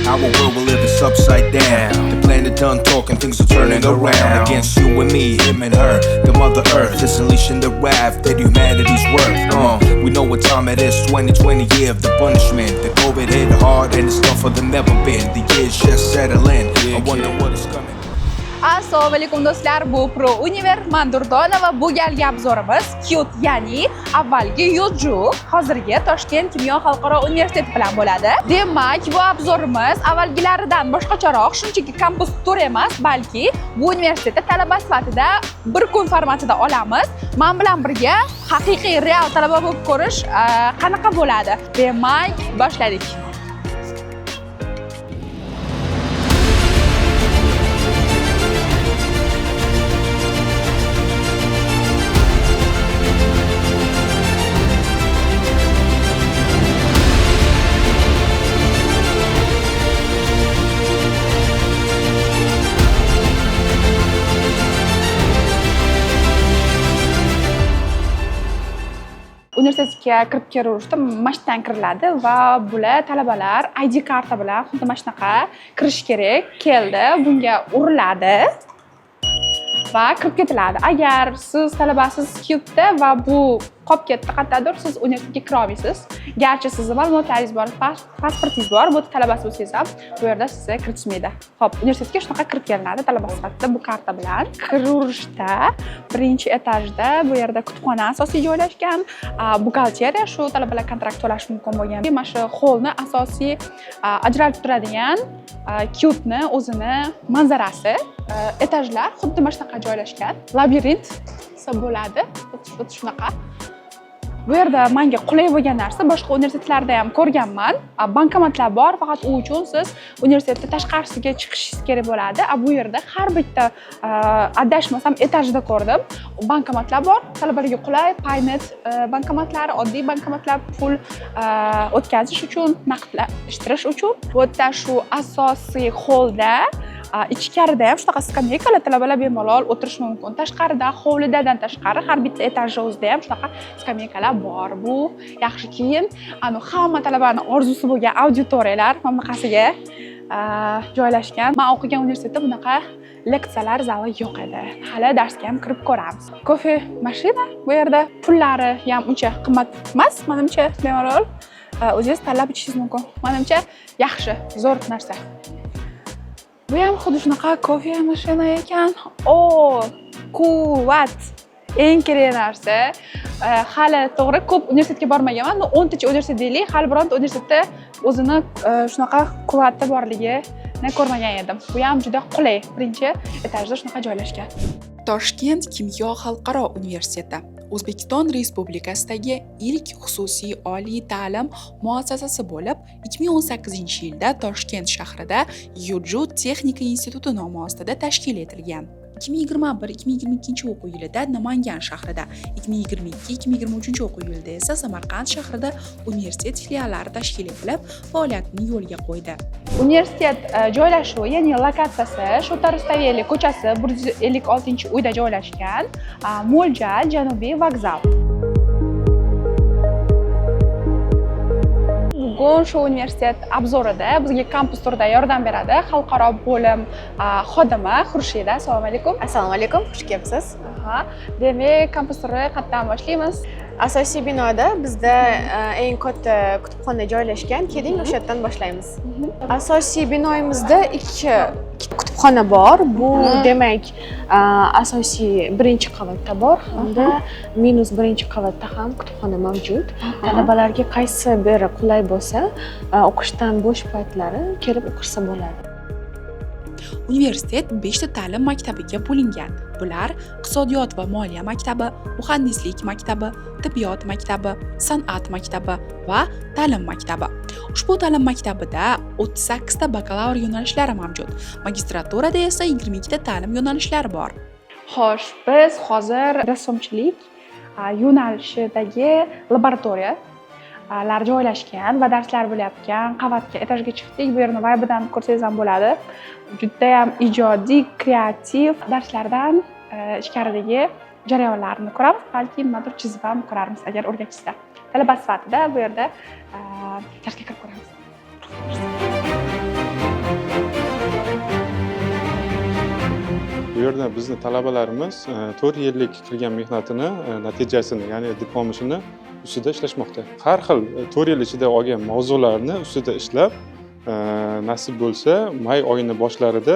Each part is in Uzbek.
Our world will live is upside down. The planet done talking, things are turning around against you and me, him and her. The mother earth is unleashing the wrath that humanity's worth. We know what time it is, 2020 year of the punishment. The COVID hit hard and it's tougher than ever been. The years just settle in. I wonder what is coming. Assalomu alaykum do'stlar, bu Pro Univer Mandurdonova. Bu galgi obzorimiz Qt, ya'ni avvalgi Yuju, hozirgi Toshkent kimyo xalqaro universiteti bilan bo'ladi. Demak, bu obzorimiz avvalgilaridan boshqacharoq, shunchaki kampus tur emas, balki bu universitetda talaba sifatida bir kun formatida olamiz. Men bilan birga haqiqiy real talaba bo'lib ko'rish qanaqa bo'ladi? Demak, boshladik. Universitetga kirib kelishda mashtadan kiriladi va bular talabalar ID karta bilan xuddi mana shunaqa kirish kerak. Keldi, bunga uriladi va kirib ketiladi. Agar siz talabasiz Qtda va bu qolib ketdi qat'adir, siz universitetga kira olmaysiz. Garchi sizni ma'lumotlaringiz bor, pasportingiz bor, bu talabasi bo'lsangiz ham bu yerda sizni kiritishmaydi. Xo'p, universitetga shunaqa kirib kelinadi talaba sifatida bu karta bilan. Kiraverishda birinchi etajda bu yerda kutubxona asosiy joylashgan, buxgalteriya, shu talabalar kontrakt to'lash mumkin bo'lgan. Mana shu xollni asosiy ajratib turadigan Qtni o'zini manzarasi, etajlar xuddi mana shunaqa joylashgan. Labirint bo'ladi, xuddi shunaqa. Bu yerda menga qulay bo'lgan narsa, boshqa universitetlarda ham ko'rganman. Bankomatlar bor, faqat u uchun siz universitetning tashqarisiga chiqishingiz kerak bo'ladi. Bu yerda har bitta adashmasam etajda ko'rdim. Bankomatlar bor, talabalarga qulay, Paynet bankomatlari, oddiy bankomatlar, pul o'tkazish uchun, naqdlashtirish uchun. Bu yerda shu asosiy xollda ichkarida ham shunaqa skameykalar talabalar bemalol o'tirish mumkin. Tashqarida, hovlidan tashqari har bitta etajda o'zida ham shunaqa skameykalar bor. Bu yaxshi. Keyin hamma talabaning orzusi bo'lgan auditoriyalar mana bunaqasiga joylashgan. Men o'qigan universitetda bunaqa leksiyalar zali yo'q edi. Hali darsga ham kirib ko'ramiz. Kofe mashina bu yerda, pullari ham uncha qimmat emas, menimcha bemalol o'zingiz tanlab ichishingiz mumkin. Menimcha yaxshi, zo'r narsa. Bu ham xuddi shunaqa kofe mashina ekan. Quvvat. Eng kerak narsa. Hali to'g'ri ko'p universitetga bormaganman. 10 ta universitet deylik, hali bironta universitetda o'zini shunaqa quvvati borligini ko'rmagan edim. Bu ham juda qulay. Birinchi etajda shunaqa joylashgan. Toshkent kimyo xalqaro universiteti O'zbekiston Respublikasidagi ilk xususiy oliy ta'lim muassasasi bo'lib, 2018-yilda Toshkent shahrida Yuju texnika instituti nomi ostida tashkil etilgan. 2021-2022 o'quv yilida Namangan shahrida, 2022-2023 o'quv yilida esa Samarqand shahrida universitet filiallari tashkil etilib, faoliyatini yo'lga qo'ydi. Universitet joylashuvi, ya'ni lokatsiyasi Shota Rustaveli ko'chasi 156-uyda joylashgan. Mo'ljal Janubiy vokzal. Bugun shu universitet obzorida bizga kampus turida yordam beradi xalqaro bo'lim xodimi Xurshida. Assalomu alaykum. Assalomu alaykum, xush kelibsiz. Demak, kampus turi qayerdan boshlaymiz? Asosiy binoda bizda eng katta kutubxona joylashgan. Keling, o'sha yerdan boshlaymiz. Asosiy binoyimizda ikki kutubxona bor. Bu demak, asosiy birinchi qavatda bor hamda minus birinchi qavatda ham kutubxona mavjud. Talabalarga qaysi biri qulay bo'lsa, o'qishdan bo'sh paytlari kelib o'qishsa bo'ladi. Universitet 5 ta ta'lim maktabiga bo'lingan. Bular iqtisodiyot va moliya maktabi, muhandislik maktabi, tibbiyot maktabi, san'at maktabi va ta'lim maktabi. Ushbu ta'lim maktabida 38 ta bakalavr yo'nalishlari mavjud. Magistraturada esa 22 ta ta'lim yo'nalishlari bor. Xo'sh, biz hozir rassomchilik yo'nalishidagi laboratoriyalar joylashgan va darslar bo'layotgan qavatga, etajga chiqdik. Bu yerni vibe'idan ko'rsangiz ham bo'ladi. Juda ham ijodiy, kreativ darslardan ichkaridagi jarayonlarni ko'ramiz. Balki nimadir chizib ham ko'rarmiz agar o'rgatishsa. Talaba sifatida bu yerda darsga kirib ko'ramiz. Bu yerda bizni talabalarimiz 4 yillik qilgan mehnatini natijasini, ya'ni diplomini ustida ishlashmoqda. Har xil 4 yil ichida olgan mavzularni ustida ishlab, nasib bo'lsa, may oyini boshlarida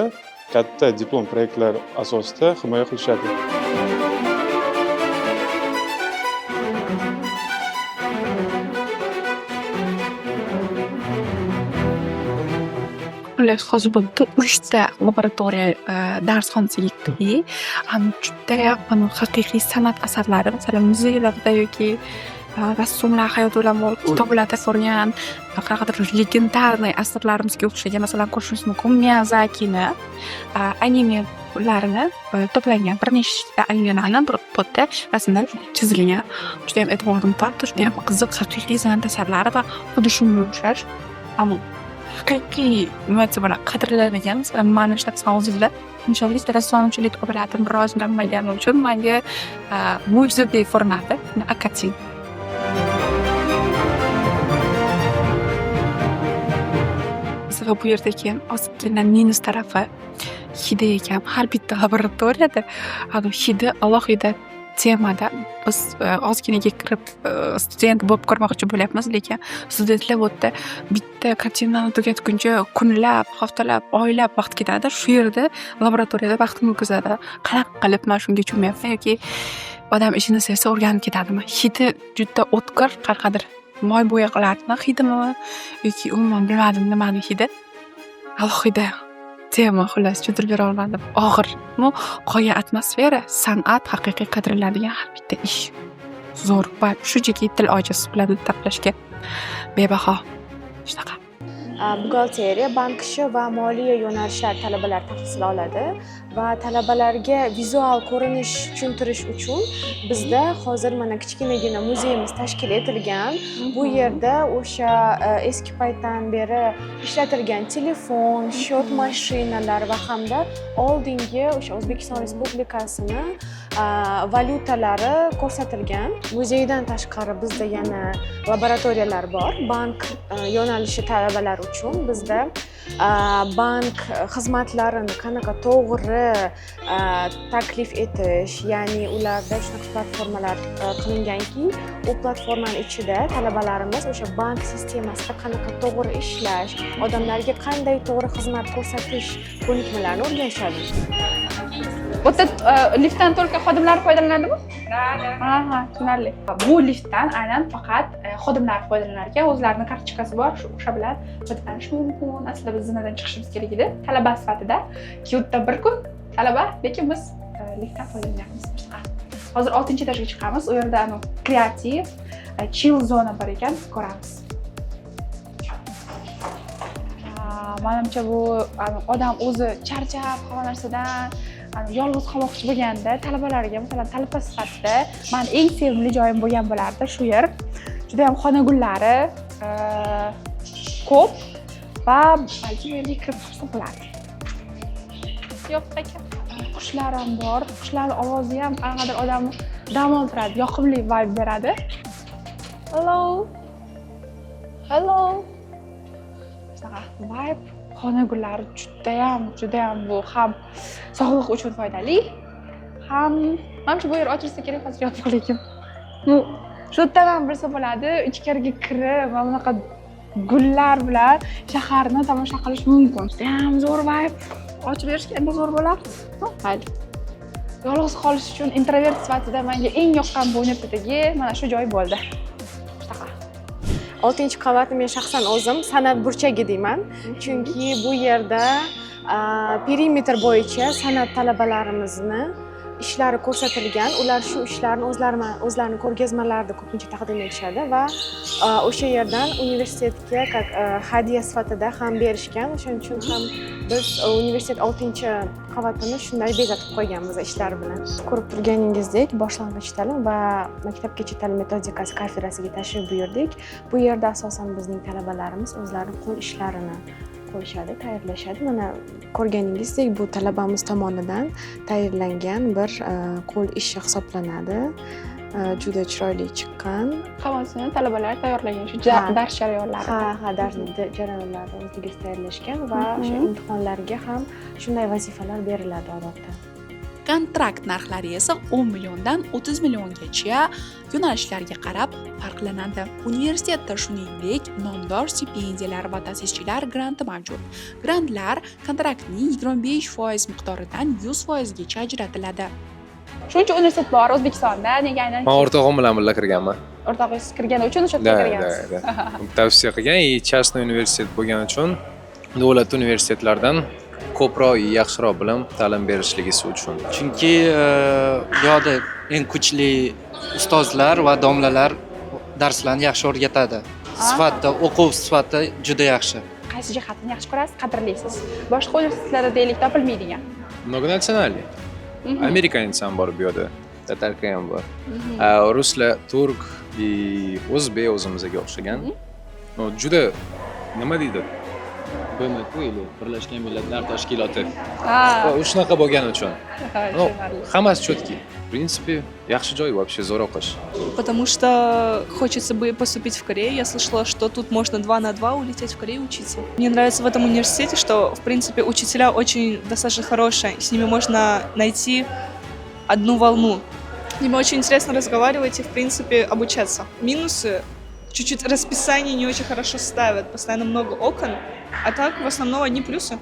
katta diplom proyektlar asosida himoya qilishadi. Hozir bu 3 ta laboratoriya darsxonasiga kirdik. Juda ham haqiqiy san'at asarlari, masalan, muzeylarda yoki rassomlar hayot bilan bog'liq kitoblarda ko'rgan qanaqadir legendarniy asarlarimizga o'xshagan, masalan, ko'rishingiz mumkin Miyazakini animelarini to'plangan bir nechta animelarni bir potda rasmlar chizilgan. Juda ham e'tiborimni tortdi, juda ham qiziq haqiqiy san'at asarlari va xuddi shunga o'xshash. Haqiqiy nima bilan qadrlanadigan, masalan, ma'ni shaxsan hozirda shunchalik rassomchilik qobiliyatim rivojlanmagani uchun menga mo'jizadek ko'rinadi. Akating. Masalan, bu yerdagi ozgina minus tarafi hidi ekan. Har bitta laboratoriyada hidi alohida temada biz ozginaga kirib student bo'lib ko'rmoqchi bo'lyapmiz, lekin studentlar bu yerda bitta kartinani tugatguncha kunlab, haftalab, oylab vaqt ketadi. Shu yerda laboratoriyada vaqtini o'tkazadi. Qanaqa qilib men shunga tushunmayapman yoki odam ishini sevsa o'rganib ketadimi? Hidi juda o'tkir, qanaqadir moy bo'yoqlarni hidimi yoki umuman bilmadim nimani hidi. Alohida tema, xullas tushuntirib bera olmadim. Og'ir, qo'ya atmosfera, san'at haqiqiy qadrlanadigan har bitta ish. Zo'r va shunchaki til ojiz bilan taplashga bebaho. Shunaqa. Buxgalteriya, bank ishi va moliya yo'nalishlari talabalar tahsil oladi va talabalarga vizual ko'rinish tushuntirish uchun bizda hozir mana kichkinagina muzeyimiz tashkil etilgan. Bu yerda o'sha eski paytdan beri ishlatilgan telefon, shot mashinalari va hamda oldingi o'sha O'zbekiston Respublikasini valyutalari ko'rsatilgan. Muzeydan tashqari bizda yana laboratoriyalar bor. Bank yo'nalishi talabalar uchun bizda bank xizmatlarini qanaqa to'g'ri taklif etish, ya'ni ularda shunaqa platformalar qilinganki, u platformaning ichida talabalarimiz o'sha bank sistemasida qanaqa to'g'ri ishlash, odamlarga qanday to'g'ri xizmat ko'rsatish ko'nikmalarini o'rganishadi. Bu liftdan to'liq xodimlar foydalanadimi? Ha, tushunarli. Bu liftdan aynan faqat xodimlar foydalanar ekan, o'zlarining kartochkasi bor, o'sha bilan foydalanish mumkin. Aslida biz zinadan chiqishimiz kerak edi. Talaba sifatida yurtda bir kun talaba, lekin biz liftdan foydalanyapmiz. Hozir 6-etajga chiqamiz. U yerda kreativ, chill zona bor ekan, ko'ramiz. Menimcha bu odam o'zi charchab hamma narsadan yolg'iz qolmoqchi bo'lganda talabalarga, masalan, talaba sifatida men eng sevimli joyim bo'lgan bo'lardi shu yer. Juda ham xonagullari ko'p va balki bu yerga kirib tursa bo'ladi. Yo'q ekan. Qushlar ham bor. Qushlarning ovozi ham qanaqadir odamni dam oldiradi, yoqimli vibe beradi. Hello. Hello. Vibe. Xonagullari juda ham bu ham sog'liq uchun foydali, ham menimcha bu yer ochilsa kerak, hozir yotib lekin. Shu yerdan ham bilsa bo'ladi, ichkariga kirib va bunaqa gullar bilan shaharni tomosha qilish mumkin. Ham zo'r vibe. Ochib berishganda zo'r bo'lardi. Mayli. Yolg'iz qolish uchun introvert sifatida menga eng yoqqan bu universitetdagi mana shu joy bo'ldi. Shunaqa. 6-qavatni men shaxsan o'zim san'at burchagi deyman. Chunki bu yerda perimetr bo'yicha san'at talabalarimizni ishlari ko'rsatilgan. Ular shu ishlarni o'zlarining ko'rgazmalarida ko'pincha taqdim etishadi va o'sha yerdan universitetga hadya sifatida ham berishgan. O'shaning uchun ham biz universitet 6-qavatini shunday bezatib qo'yganmiz ishlar bilan. Ko'rib turganingizdek, boshlang'ich ta'lim va maktabgacha ta'lim metodikasi kafedrasiga tashrif buyurdik. Bu yerda asosan bizning talabalarimiz o'zlarining qo'l ishlarini qo'yishadi, tayyorlashadi. Mana ko'rganingizdek, bu talabamiz tomonidan tayyorlangan bir qo'l ishi hisoblanadi. Juda chiroyli chiqqan. Hammasini talabalar tayyorlagan shu dars jarayonlari. Ha, dars jarayonlarini o'zligiz tayyorlashgan va o'sha imtihonlarga ham shunday vazifalar beriladi odatda. Kontrakt narxlari esa 10 milliondan 30 milliongacha yo'nalishlarga qarab farqlanadi. Universitetda shuningdek nomdor stipendiyalar va ta'sischilar granti mavjud. Grantlar kontraktning 25% miqdoridan 100% gacha ajratiladi. Shuncha universitet bor O'zbekistonda, nega aynan Men o'rtog'im bilan birga kirganman. o'rtog'ingiz kirgani uchun o'sha yerga kirgansiz? Tavsiya qilgan, частный universitet bo'lgani uchun davlat universitetlardan ko'proq yaxshiroq bilim ta'lim berishligisi uchun. Chunki bu yerda eng kuchli ustozlar va domlalar darslarni yaxshi o'rgatadi. Sifatda, o'quv sifati juda yaxshi. Qaysi jihatini yaxshi ko'rasiz, qadrlaysiz? Boshqa universitetlarda deylik topilmaydigan. Многонациональный. Amerikanец ham bor bu yerda, tatarka ham bor. Ruslar, turk va o'zbek o'zimizga o'xshagan. Juda nima deydi? BMT или Birlashgan Millatlar Tashkiloti. Shunaqa bo'lgani uchun. Hammasi четкий. В принципе, yaxshi joy вообще zo'r o'qish. Потому что хочется бы поступить в Корею. Я слышала, что тут можно 2 на 2 улететь в Корею учиться. Мне нравится в этом университете, что, в принципе, учителя очень достаточно хорошие. С ними можно найти одну волну. С ними очень интересно разговаривать и, в принципе, обучаться. Минусы — чуть-чуть расписание не очень хорошо ставят. Постоянно много окон. А так, в основном, одни плюсы.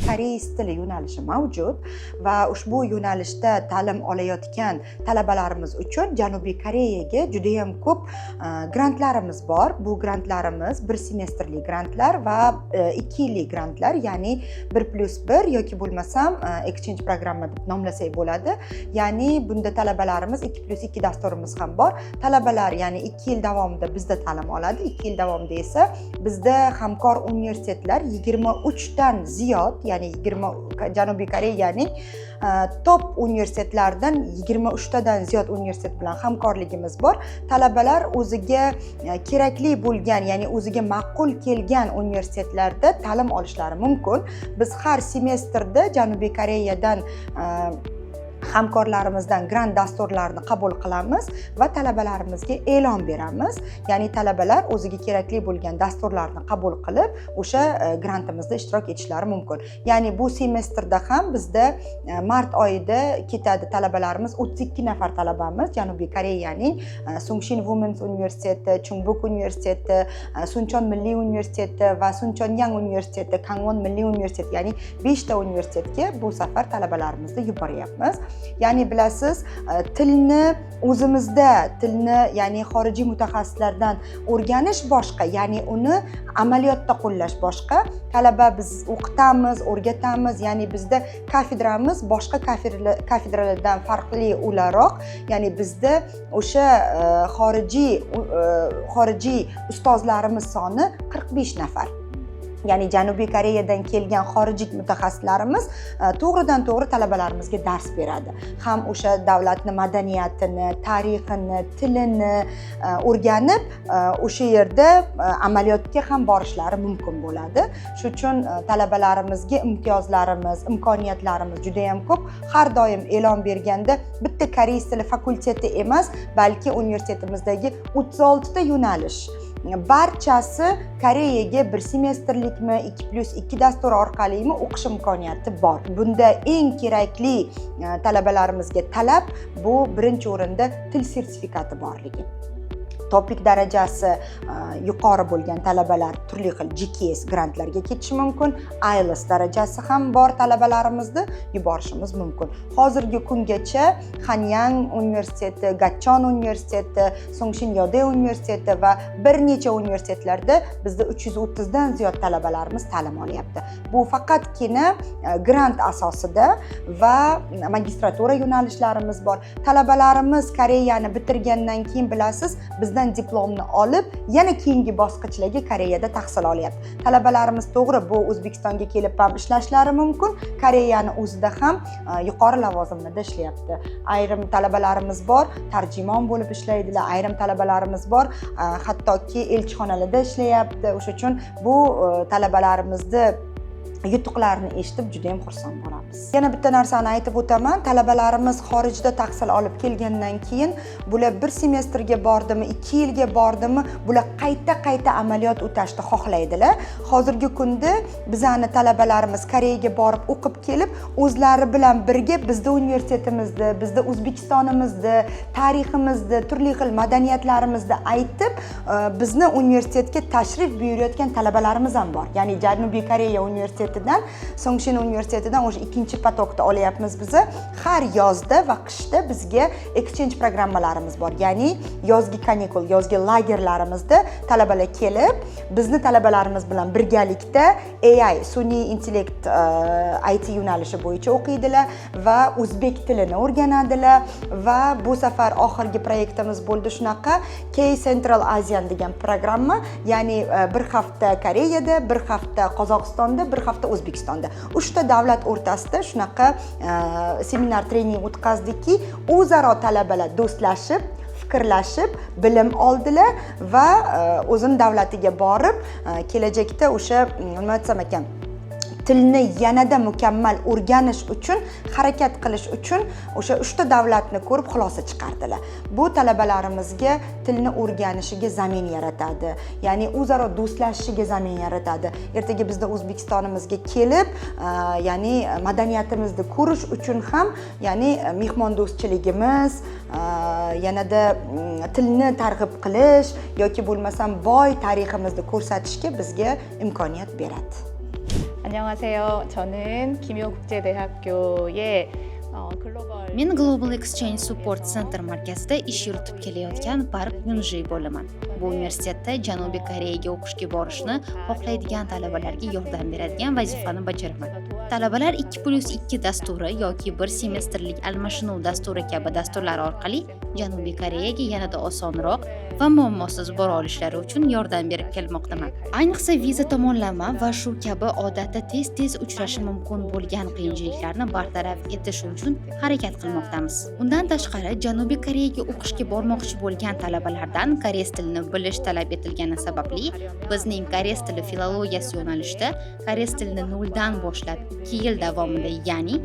Koreys tili yo'nalishi mavjud va ushbu yo'nalishda ta'lim olayotgan talabalarimiz uchun Janubiy Koreyaga juda ham ko'p grantlarimiz bor. Bu grantlarimiz 1 semestrli grantlar va 2 yillik grantlar, ya'ni 1+1 yoki bo'lmasam exchange programma deb nomlasak bo'ladi. Ya'ni bunda talabalarimiz 2+2 dasturimiz ham bor. Talabalar ya'ni 2 yil davomida bizda ta'lim oladi. 2 yil davomida esa bizda hamkor universitetlar 23 dan ziyod, ya'ni Janubiy Koreyaning top universitetlardan 23 tadan ziyod universitet bilan hamkorligimiz bor. Talabalar o'ziga kerakli bo'lgan, ya'ni o'ziga ma'qul kelgan universitetlarda ta'lim olishlari mumkin. Biz har semestrda Janubiy Koreyadan hamkorlarimizdan grant dasturlarini qabul qilamiz va talabalarimizga e'lon beramiz. Ya'ni talabalar o'ziga kerakli bo'lgan dasturlarni qabul qilib, o'sha grantimizda ishtirok etishlari mumkin. Ya'ni bu semestrda ham bizda mart oyida ketadi talabalarimiz, 32 nafar talabamiz Janubiy Koreyaning Sungshin Women's Universiteti, Chungbuk Universiteti, Suncheon Milliy Universiteti va Suncheonyang Universiteti, Kangwon Milliy Universiteti, ya'ni 5 ta universitetga bu safar talabalarimizni yuboryapmiz. Ya'ni bilasiz, tilni o'zimizda, ya'ni xorijiy mutaxassislardan o'rganish boshqa, ya'ni uni amaliyotda qo'llash boshqa. Talaba biz o'qitamiz, o'rgatamiz, ya'ni bizda kafedramiz boshqa kafedralardan farqli o'laroq, ya'ni bizda o'sha xorijiy ustozlarimiz soni 45 nafar. Ya'ni Janubiy Koreyadan kelgan xorijiy mutaxassislarimiz to'g'ridan to'g'ri talabalarimizga dars beradi. Ham o'sha davlatning madaniyatini, tarixini, tilini o'rganib, o'sha yerda amaliyotga ham borishlari mumkin bo'ladi. Shuning uchun talabalarimizga imtiyozlarimiz, imkoniyatlarimiz juda ham ko'p. Har doim e'lon berganda bitta koreys tili fakulteti emas, balki universitetimizdagi 36 ta yo'nalish barchasi Koreyaga 1 semestrlikmi, 2+2 dastur orqalimi o'qish imkoniyati bor. Bunda eng kerakli talabalarimizga talab bu birinchi o'rinda til sertifikati borligi. topik darajasi yuqori bo'lgan talabalar turli xil GKS grantlarga ketishi mumkin. IELTS darajasi ham bor talabalarimizni yuborishimiz mumkin. Hozirgi kungacha Hanyang universiteti, Gachon universiteti, Songshin Yode universiteti va bir necha universitetlarda bizda 330 dan ziyod talabalarimiz ta'lim olyapti. Bu faqatgina grant asosida va magistratura yo'nalishlarimiz bor. Talabalarimiz Koreyani bitirgandan keyin bilasiz, bizdan diplomni olib, yana keyingi bosqichlarga Koreyada tahsil olyapti. Talabalarimiz to'g'ri bu O'zbekistonga kelib ham ishlashlari mumkin, Koreyani o'zida ham yuqori lavozimda ishlayapti. Ayrim talabalarimiz bor, tarjimon bo'lib ishlaydilar, ayrim talabalarimiz bor, hattoki elchixonalarda ishlayapti. O'sha uchun bu talabalarimizni yutuqlarni eshitib juda ham xursand bo'lamiz. Yana bitta narsani aytib o'taman, talabalarimiz xorijda tahsil olib kelgandan keyin bular bir semestrga bordimi, 2 yilga bordimi, bular qayta amaliyot o'tashni xohlaydilar. Hozirgi kunda bizani talabalarimiz Koreyaga borib o'qib kelib, o'zlari bilan birga bizda universitetimizni, bizda O'zbekistonimizni, tariximizni, turli xil madaniyatlarimizni aytib, bizni universitetga tashrif buyurayotgan talabalarimiz ham bor. Ya'ni Janubiy Koreya universitetidan, Songshin universitetidan o'sha ikkinchi potokda olyapmiz biz. Har yozda va qishda bizga exchange programmalarimiz bor. Ya'ni yozgi kanikul, yozgi lagerlarimizda talabalar kelib, bizni talabalarimiz bilan birgalikda AI, sun'iy intellekt IT yo'nalishi bo'yicha o'qiydilar va o'zbek tilini o'rganadilar va bu safar oxirgi proyektimiz bo'ldi shunaqa K-Central Asian degan programma, ya'ni bir hafta Koreyada, bir hafta Qozog'istonda, bir hafta O'zbekistonda. 3 ta davlat o'rtasida shunaqa seminar trening o'tkazdik-ki, o'zaro talabalar do'stlashib, fikrlashib, bilim oldilar va o'zini davlatiga borib, kelajakda o'sha nima desam ekan, tilni yanada mukammal o'rganish uchun, harakat qilish uchun o'sha 3 ta davlatni ko'rib xulosa chiqardilar. Bu talabalarimizga tilni o'rganishiga zamin yaratadi. Ya'ni o'zaro do'stlashishiga zamin yaratadi. Ertaga bizda O'zbekistonimizga kelib, ya'ni madaniyatimizni ko'rish uchun ham, ya'ni mehmondo'stchiligimiz, yanada tilni targ'ib qilish yoki bo'lmasam boy tariximizni ko'rsatishga bizga imkoniyat beradi. 안녕하세요. 저는 김효국제대학교의 Men Global Exchange Support Center markazida ish yuritib kelayotgan Park Yunji bo'laman. Bu universitetda Janubiy Koreyaga o'qishga borishni xohlaydigan talabalarga yordam beradigan vazifani bajaraman. Talabalar 2+2 dasturi yoki bir semestrlik almashinuv dasturi kabi dasturlar orqali Janubiy Koreyaga yanada osonroq va muammosiz bora olishlari uchun yordam berib kelmoqdaman. Ayniqsa viza tomonlama va shu kabi odatda tez uchrashi mumkin bo'lgan qiyinchiliklarni bartaraf etish uchun harakat qilmoqdamiz. Undan tashqari, Janubiy Koreyaga o'qishga bormoqchi bo'lgan talabalardan koreys tilini bilish talab etilgani sababli bizning koreys tili filologiyasi yo'nalishida koreys tilini noldan boshlab 2 yil davomida, ya'ni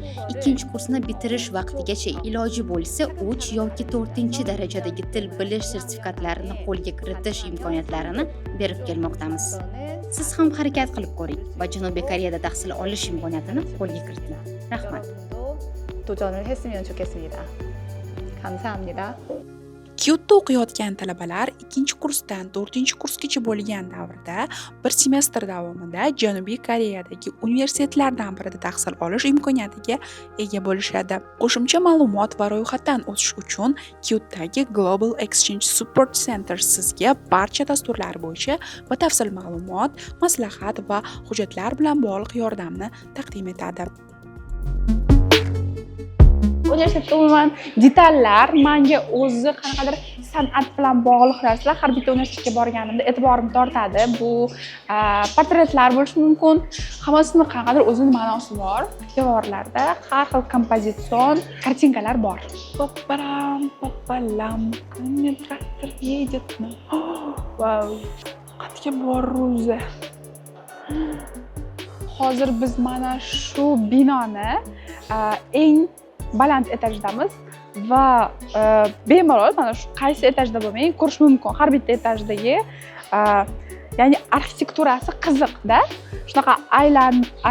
2-kursni bitirish vaqtigacha iloji bo'lsa 3 yoki 4-darajadagi til bilish sertifikatlarini qo'lga kiritish imkoniyatlarini berib kelmoqdamiz. Siz ham harakat qilib ko'ring va Janubiy Koreyada tahsil olish imkoniyatini qo'lga kiriting. Rahmat. 도전을 했으면 좋겠습니다. 감사합니다. Kyotda o'qiyotgan talabalar 2-kursdan 4-kursgacha bo'lgan davrda bir semestr davomida Janubiy Koreyadagi universitetlardan birida tahsil olish imkoniyatiga ega bo'lishadi. Qo'shimcha ma'lumot va ro'yxatdan o'tish uchun Kyotdagi Global Exchange Support Center sizga barcha dasturlar bo'yicha batafsil ma'lumot, maslahat va hujjatlar bilan bog'liq yordamni taqdim etadi. Universitetda umuman detallar menga o'zi qanaqadir san'at bilan bog'liq narsalar har bitta universitetga borganimda e'tiborimni tortadi. Bu portretlar bo'lishi mumkin. Hammasini qanaqadir o'zining ma'nosi bor. Devorlarda har xil kompozitsion kartinkalar bor. Paparam, papalam, traktor едет. Vau. Qatga bor o'zi. Hozir biz mana shu binoni eng baland etajdamiz va bemalol mana shu qaysi etajda bo'lmang ko'rish mumkin. Har bitta etajdagi ya'ni arxitekturasi qiziqda. Shunaqa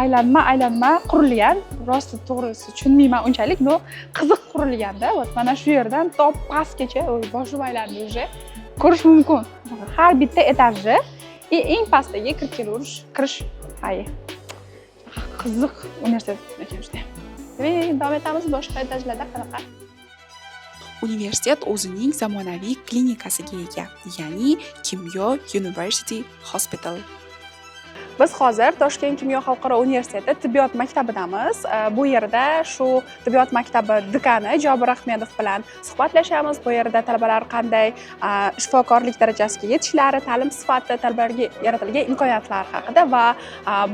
aylanma qurilgan. Rosti to'g'risi tushunmayman unchalik, no qiziq qurilganda. Вот mana shu yerdan top pastgacha boshim aylandi уже. ko'rish mumkin. Har bitta etajda eng pastdagi kirib kelaverish, kirish. Ay. Qiziq universitet ekan juda. Demak, davom etamiz boshqa etajlarda qanaqa? Universitet o'zining zamonaviy klinikasiga ega, ya'ni Kimyo University Hospital. Biz hozir Toshkent kimyo xalqaro universiteti tibbiyot maktabidamiz. Bu yerda shu tibbiyot maktabi dekani Jobir Ahmedov bilan suhbatlashamiz. Bu yerda talabalar qanday shifokorlik darajasiga yetishlari, ta'lim sifati, talabalarga yaratilgan imkoniyatlar haqida va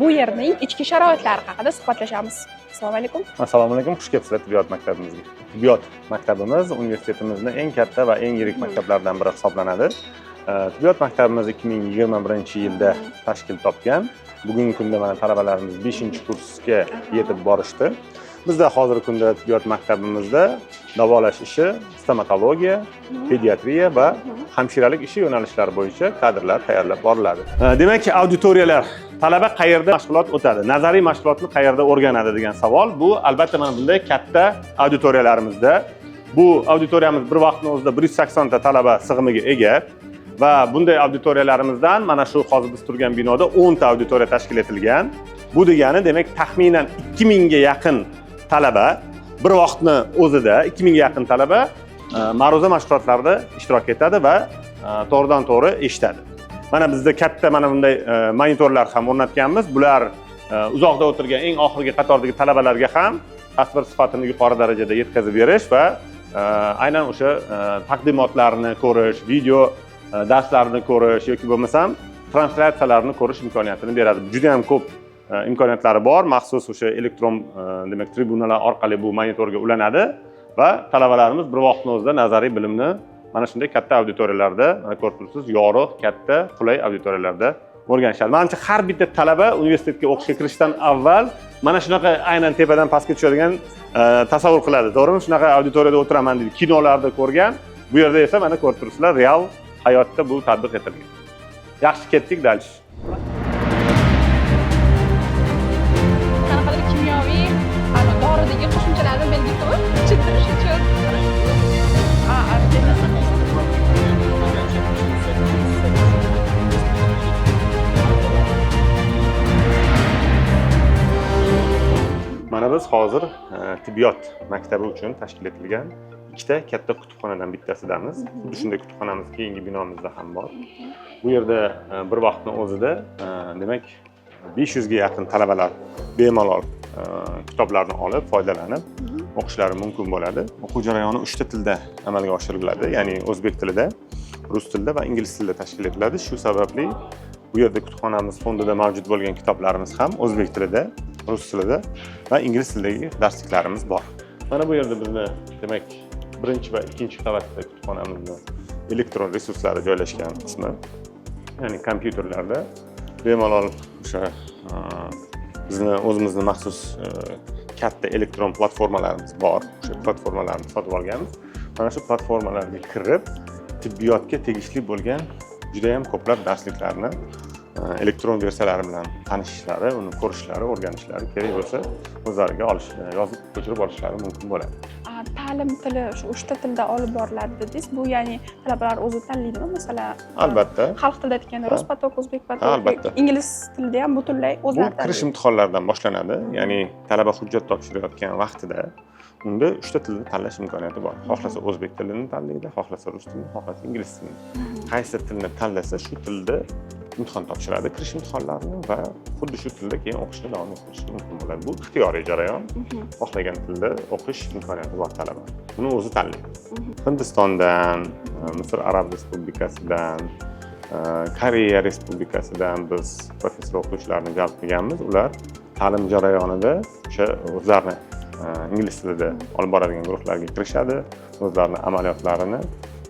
bu yerning ichki sharoitlari haqida suhbatlashamiz. Assalomu alaykum. Assalomu alaykum, xush kelibsizlar tibbiyot maktabimizga. Tibbiyot maktabimiz universitetimizning eng katta va eng yirik maktablaridan biri hisoblanadi. Tibbiyot maktabimiz 2021-yilda tashkil topgan. Bugungi kunda mana talabalarimiz 5-kursga yetib borishdi. Bizda hozirgi kunda tibbiyot maktabimizda davolash ishi, stomatologiya, pediatriya va hamshiralik ishi yo'nalishlari bo'yicha kadrlar tayyorlab boriladi. Demak, auditoriyalar talaba qayerda mashg'ulot o'tadi, nazariy mashg'ulotni qayerda o'rganadi degan savol. Bu albatta mana bunday katta auditoriyalarimizda. Bu auditoriyamiz bir vaqtning o'zida 180 ta talaba sig'imiga ega. Va bunday auditoriyalarimizdan mana shu hozir biz turgan binoda 10 ta auditoriya tashkil etilgan. Bu degani demak taxminan 2000 ga yaqin talaba bir vaqtni o'zida 2000 ga yaqin talaba ma'ruza mashg'ulotlarida ishtirok etadi va to'g'ridan to'g'ri eshitadi. Mana bizda katta mana bunday monitorlar ham o'rnatganmiz. Bular uzoqda o'tirgan eng oxirgi qatordagi talabalarga ham tasvir sifatini yuqori darajada yetkazib berish va aynan o'sha taqdimotlarni ko'rish, video darslarni ko'rish yoki bo'lmasam translyatsiyalarni ko'rish imkoniyatini beradi. Juda ham ko'p imkoniyatlari bor. Maxsus o'sha elektron demak tribunalar orqali bu monitorga ulanadi va talabalarimiz bir vaqtning o'zida nazariy bilimni mana shunday katta auditoriyalarda, mana ko'rib turibsiz, yorug', katta, qulay auditoriyalarda o'rganishadi. Menimcha har bitta talaba universitetga o'qishga kirishdan avval mana shunaqa aynan tepadan pastga tushadigan tasavvur qiladi. To'g'rimi? Shunaqa auditoriyada o'tiraman deydi, kinolarda ko'rgan. Bu yerda esa mana ko'rib turibsizlar, real hayotda bu tatbiq etilgan. Yaxshi, ketdik dalish. Qanaqadir kimyoviy doridagi qo'shimchalarni belgilab tushuntirish uchun. Mana biz hozir tibbiyot maktabi uchun tashkil etilgan ikkita katta kutubxonadan bittasidamiz. Xuddi shunday kutubxonamiz keyingi binomizda ham bor. Bu yerda bir vaqtning o'zida demak 500 ga yaqin talabalar bemalol kitoblarni olib, foydalanib o'qishlari mumkin bo'ladi. O'quv jarayoni 3 ta tilda amalga oshiriladi, ya'ni o'zbek tilida, rus tilida va ingliz tilida tashkil etiladi. Shu sababli bu yerda kutubxonamiz fondida mavjud bo'lgan kitoblarimiz ham o'zbek tilida, rus tilida va ingliz tilidagi darsliklarimiz bor. Mana bu yerda bizni demak birinchi va ikkinchi qavatda kutubxonamizni elektron resurslari joylashgan qismi, ya'ni kompyuterlarda bemalol o'sha bizni o'zimizni maxsus katta elektron platformalarimiz bor. O'sha platformalarni sotib olganmiz. Mana shu platformalarga kirib, tibbiyotga tegishli bo'lgan juda ham ko'plab darsliklarni elektron versiyalari bilan tanishishlari, uni ko'rishlari, o'rganishlari kerak bo'lsa, o'zlariga yozib ko'chirib olishlari mumkin bo'ladi. Ta'lim tili shu 3 ta tilda olib boriladi dedingiz. Bu ya'ni talabalar o'zi tanlaydimi? Masalan, albatta. Xalq tilida aytganda rus potok, o'zbek potok, ingliz tilida ham butunlay o'zlari Bu kirish imtihonlaridan boshlanadi. Ya'ni talaba hujjat topshirayotgan vaqtida unda 3 ta tilni tanlash imkoniyati bor. Xohlasa o'zbek tilini tanlaydi, xohlasa rus tilini, xohlasa ingliz tilini. Qaysi tilni tanlasa, shu tilda imtihon topshiradi, kirish imtihonlarini va xuddi shu tilda keyin o'qishni davom ettirishi mumkin bo'ladi. Bu ixtiyoriy jarayon. Xohlagan tilda o'qish imkoniyati bor talaba. Buni o'zi tanlaydi. Hindistondan, Misr Arab Respublikasidan, Koreya Respublikasidan biz professor o'qituvchilarni jalb qilganmiz. Ular ta'lim jarayonida o'sha o'zlarini ingliz tilida olib boradigan guruhlarga kirishadi, o'zlarining amaliyotlarini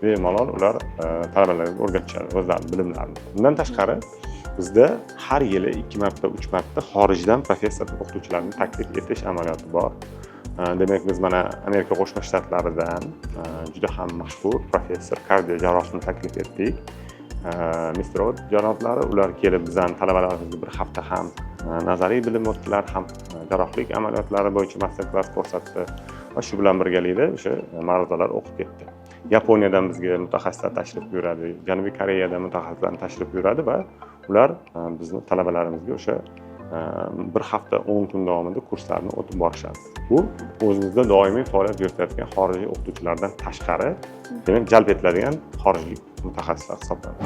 bemalol ular talabalarga o'rgatishadi, o'zlarining bilimlarini. Bundan tashqari bizda har yili 2 marta, 3 marta xorijdan professor o'qituvchilarni taklif etish amaliyoti bor. Demak, biz mana Amerika Qo'shma Shtatlaridan juda ham mashhur professor kardiojarrohni taklif etdik. Mr. Od janoblari ular kelib bizdan talabalarimizga bir hafta ham nazariy bilim o'tdilar, ham jarrohlik amaliyotlari bo'yicha master klass ko'rsatdi va shu bilan birgalikda o'sha ma'ruzalar o'qib ketdi. Yaponiyadan bizga mutaxassislar tashrif buyuradi, Janubiy Koreyadan mutaxassislar tashrif buyuradi va ular bizni talabalarimizga o'sha bir hafta 10 kun davomida kurslarni o'tib borishadi. Bu o'zimizda doimiy faoliyat yuritayotgan xorijiy o'qituvchilardan tashqari, demak jalb etiladigan xorijlik mutaxassislar hisoblanadi.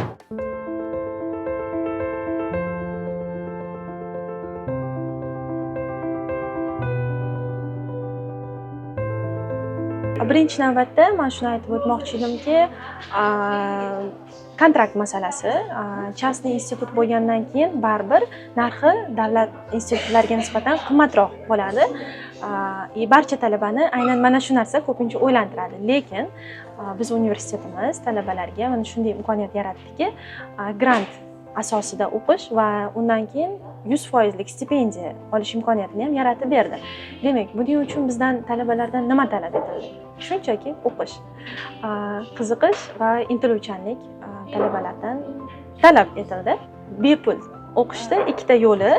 Birinchi navbatda men shuni aytib o'tmoqchi edimki, kontrakt masalasi, частный institut bo'lgandan keyin baribir narxi davlat institutlariga nisbatan qimmatroq bo'ladi. Barcha talabani aynan mana shu narsa ko'pincha o'ylantiradi. Lekin biz universitetimiz talabalarga mana shunday imkoniyat yaratdiki, grant asosida o'qish va undan keyin 100% stipendiya olish imkoniyatini ham yaratib berdi. Demak, buning uchun bizdan talabalardan nima talab etildi? Shunchaki o'qish, qiziqish va intiluvchanlik talabalardan talab etildi. Bepul o'qishda ikkita yo'li,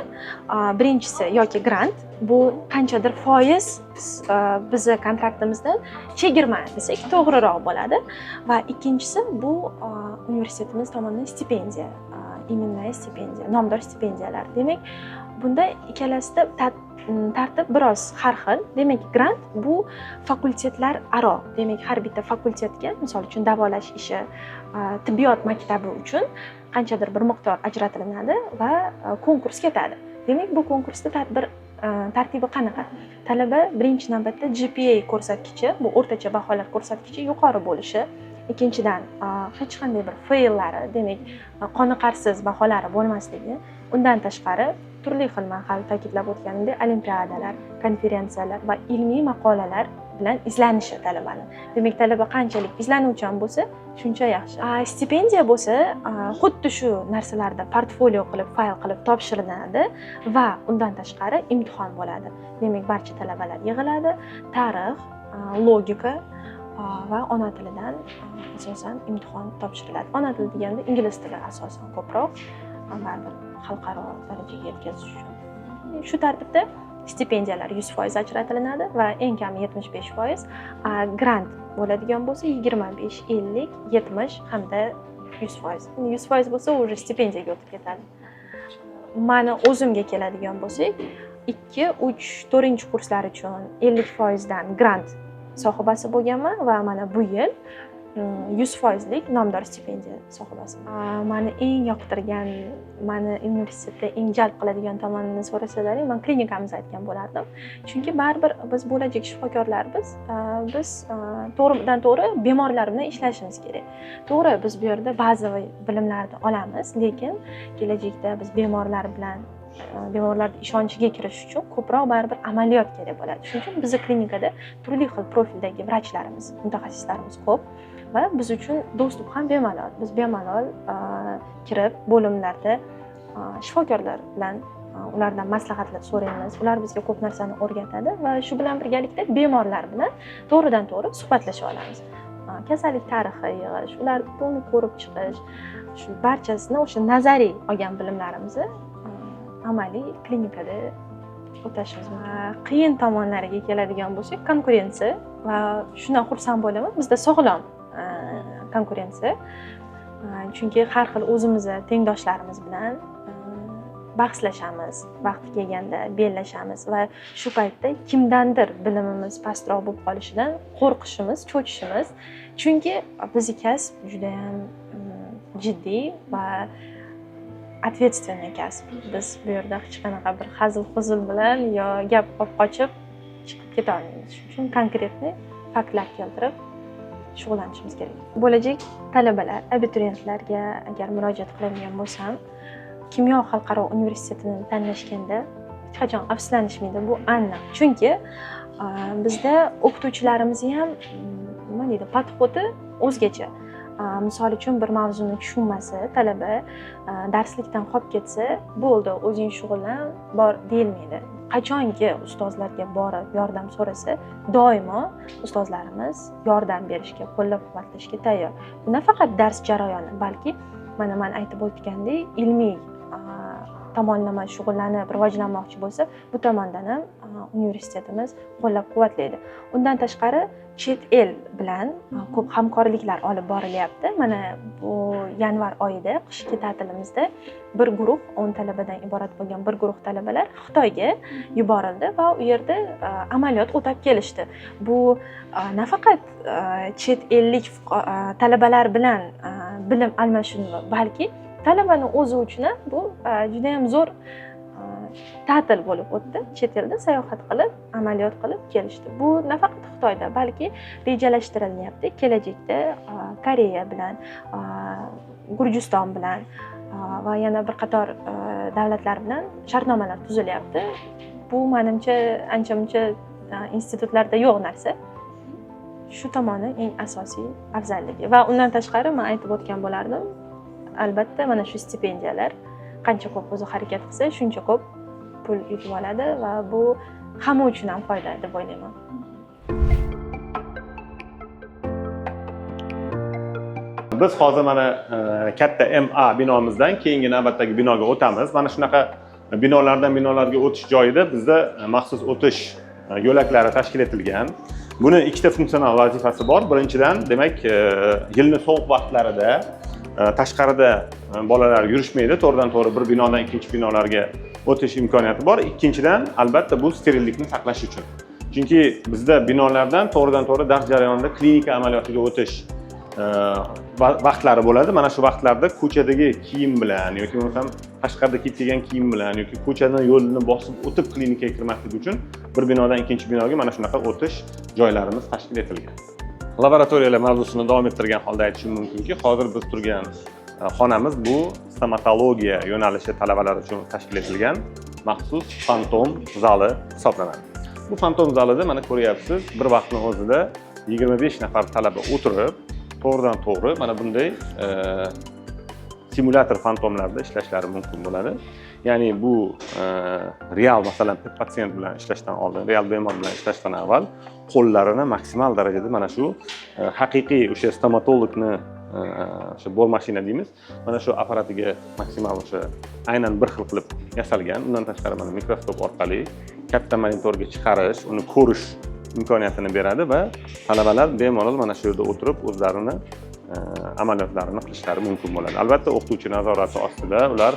birinchisi yoki grant, bu qanchadir foiz bizni kontraktimizdan chegirma desak to'g'riroq bo'ladi va ikkinchisi bu universitetimiz tomonidan stipendiya, imenная stipendiya, nomdor stipendiyalar. Demak, bunda ikkalasida tartib biroz har xil. Demak, grant bu fakultetlar aro. Demak, har bitta fakultetga, misol uchun davolash ishi, tibbiyot maktabi uchun qanchadir bir miqdor ajratilinadi va konkurs ketadi. Demak, bu konkursda tartibi qanaqa? Talaba birinchi navbatda GPA ko'rsatkichi, bu o'rtacha baholar ko'rsatkichi yuqori bo'lishi. Ikkinchidan, hech qanday bir faillari, demak, qoniqarsiz baholari bo'lmasligi. Undan tashqari, turli xil men hali ta'kidlab o'tganimdek, olimpiadalar, konferensiyalar va ilmiy maqolalar bilan izlanishi talabani. Demak, talaba qanchalik izlanuvchan bo'lsa, shuncha yaxshi. Stipendiya bo'lsa, xuddi shu narsalarda portfolio qilib, fayl qilib topshiriladi va undan tashqari imtihon bo'ladi. Demak, barcha talabalar yig'iladi, tarix, logika va ona tilidan asosan imtihon topshiriladi. Ona tili deganda ingliz tili asosan ko'proq, baribir xalqaro darajaga yetkazish uchun. Shu tartibda stipendiyalar 100% ajratilinadi va eng kami 75%, grant bo'ladigan bo'lsa 25, 50, 70 hamda 100%. 100% bo'lsa уже stipendiyaga o'tib ketadi. Mani o'zimga keladigan bo'lsak, 2, 3, 4-kurslar uchun 50% dan grant sohibasi bo'lganman va mana bu yil 100%lik nomdor stipendiya sohibasi. Meni eng yoqtirgan, meni universitetda eng jalb qiladigan tomonini so'rasalaring, men klinikamizni aytgan bo'lardim. Chunki baribir biz bo'lajak shifokorlar biz to'g'ridan to'g'ri bemorlar bilan ishlashimiz kerak. To'g'ri, biz bu yerda ba'zi bilimlarni olamiz, lekin kelajakda biz bemorlarni ishonchiga kirish uchun ko'proq baribir amaliyot kerak bo'ladi. Shuning uchun bizning klinikada turli xil profildagi vrachlarimiz, mutaxassislarimiz ko'p va biz uchun dostуп ham bemalol. Biz bemalol kirib bo'limlarda shifokorlar bilan ulardan maslahatlar so'raymiz. Ular bizga ko'p narsani o'rgatadi va shu bilan birgalikda bemorlar bilan to'g'ridan to'g'ri suhbatlasha olamiz. Kasallik tarixi yig'ish, ularni to'g'ri ko'rib chiqish, shu barchasini o'sha nazariy olgan bilimlarimizni amaliy klinikada o'tashimiz. Qiyin tomonlariga keladigan bo'lsak, konkurensiya va shundan xursand bo'laman. Bizda sog'lom konkurensiya. Chunki har xil o'zimizni tengdoshlarimiz bilan bahslashamiz, vaqti kelganda bellashamiz va shu paytda kimdandir bilimimiz pastroq bo'lib qolishidan qo'rqishimiz, cho'chishimiz. Chunki bizning kasb juda ham jiddiy va ответственный kasb. Biz bu yerda hech qanaqa bir hazil-huzul bilan yo gap olib qochib chiqib keta olmaymiz. Shuning uchun konkretniy faktlar keltirib shug'ullanishimiz kerak. Bo'lajak talabalar, abituriyentlarga agar murojaat qiladigan bo'lsam, Kimyo xalqaro universitetini tanlashganda hech qachon afsuslanishmaydi, bu aniq. Chunki bizda o'qituvchilarimiz ham nima deydi, podxodi o'zgacha. Misol uchun bir mavzuni tushunmasa, talaba darslikdan qolib ketsa, bo'ldi, o'zing shug'ullan, bor deyilmaydi. Qachonki ustozlarga borib yordam so'rasa, doimo ustozlarimiz yordam berishga, qo'llab-quvvatlashga tayyor. Bu nafaqat dars jarayoni, balki men aytib o'tgandek, ilmiy tomonlama shug'ullanib rivojlanmoqchi bo'lsa, bu tomondan ham universitetimiz qo'llab-quvvatlaydi. Undan tashqari chet el bilan ko'p hamkorliklar olib borilyapti. Mana bu yanvar oyida qishki ta'tilimizda bir guruh 10 talabadan iborat bo'lgan bir guruh talabalar Xitoyga yuborildi va u yerda amaliyot o'tab kelishdi. Bu nafaqat chet ellik talabalar bilan bilim almashinuvi, balki talabaning o'zi uchun ham bu juda ham zo'r ta'til bo'lib o'tdi. Chet elda sayohat qilib, amaliyot qilib kelishdi. Bu nafaqat Xitoyda, balki rejalashtirilyapti. Kelajakda Koreya bilan, Gurjiston bilan va yana bir qator davlatlar bilan shartnomalar tuzilyapti. Bu menimcha ancha-muncha institutlarda yo'q narsa. Shu tomoni eng asosiy afzalligi. Va undan tashqari men aytib o'tgan bo'lardim. Albatta, mana shu stipendiyalar qancha ko'p o'zi harakat qilsa, shuncha ko'p pul yutib oladi va bu hamma uchun ham foyda deb o'ylayman. Biz hozir mana katta MA binomizdan keyingi navbatdagi binoga o'tamiz. Mana shunaqa binolardan binolarga o'tish joyida bizda maxsus o'tish yo'laklari tashkil etilgan. Buni ikkita funksional vazifasi bor. Birinchidan, demak, yilning sovuq vaqtlarida tashqarida bolalar yurishmaydi, to'g'ridan-to'g'ri bir binodan ikkinchi binolarga o'tish imkoniyati bor. Ikkinchidan, albatta bu sterillikni saqlash uchun. Chunki bizda binolardan to'g'ridan-to'g'ri dars jarayonida klinika amaliyotiga o'tish vaqtlari bo'ladi. Mana shu vaqtlarda ko'chadagi kiyim bilan yoki bo'lmasam tashqarida kiyib kelgan kiyim bilan yoki ko'chadan yo'lni bosib o'tib klinikaga kirmaslik uchun bir binodan ikkinchi binoga mana shunaqa o'tish joylarimiz tashkil etilgan. Laboratoriyalar mavzusini davom ettirgan holda aytishim mumkinki, hozir biz turgan xonamiz bu stomatologiya yo'nalishi talabalar uchun tashkil etilgan maxsus fantom zali hisoblanadi. Bu fantom zalida mana ko'ryapsiz, bir vaqtning o'zida 25 nafar talaba o'tirib, to'g'ridan to'g'ri mana bunday simulyator fantomlarda ishlashlari mumkin bo'ladi. Ya'ni bu real, masalan, patsient bilan ishlashdan oldin, real bemor bilan ishlashdan avval qo'llarini maksimal darajada mana shu haqiqiy o'sha stomatologni o'sha bor mashina deymiz, mana shu apparatiga maksimal o'sha aynan bir xil qilib yasalgan. Undan tashqari mana mikroskop orqali katta monitorga chiqarish, uni ko'rish imkoniyatini beradi va talabalar bemalol mana shu yerda o'tirib o'zlarini amaliyotlarini qilishlari mumkin bo'ladi. Albatta, o'qituvchi nazorati ostida ular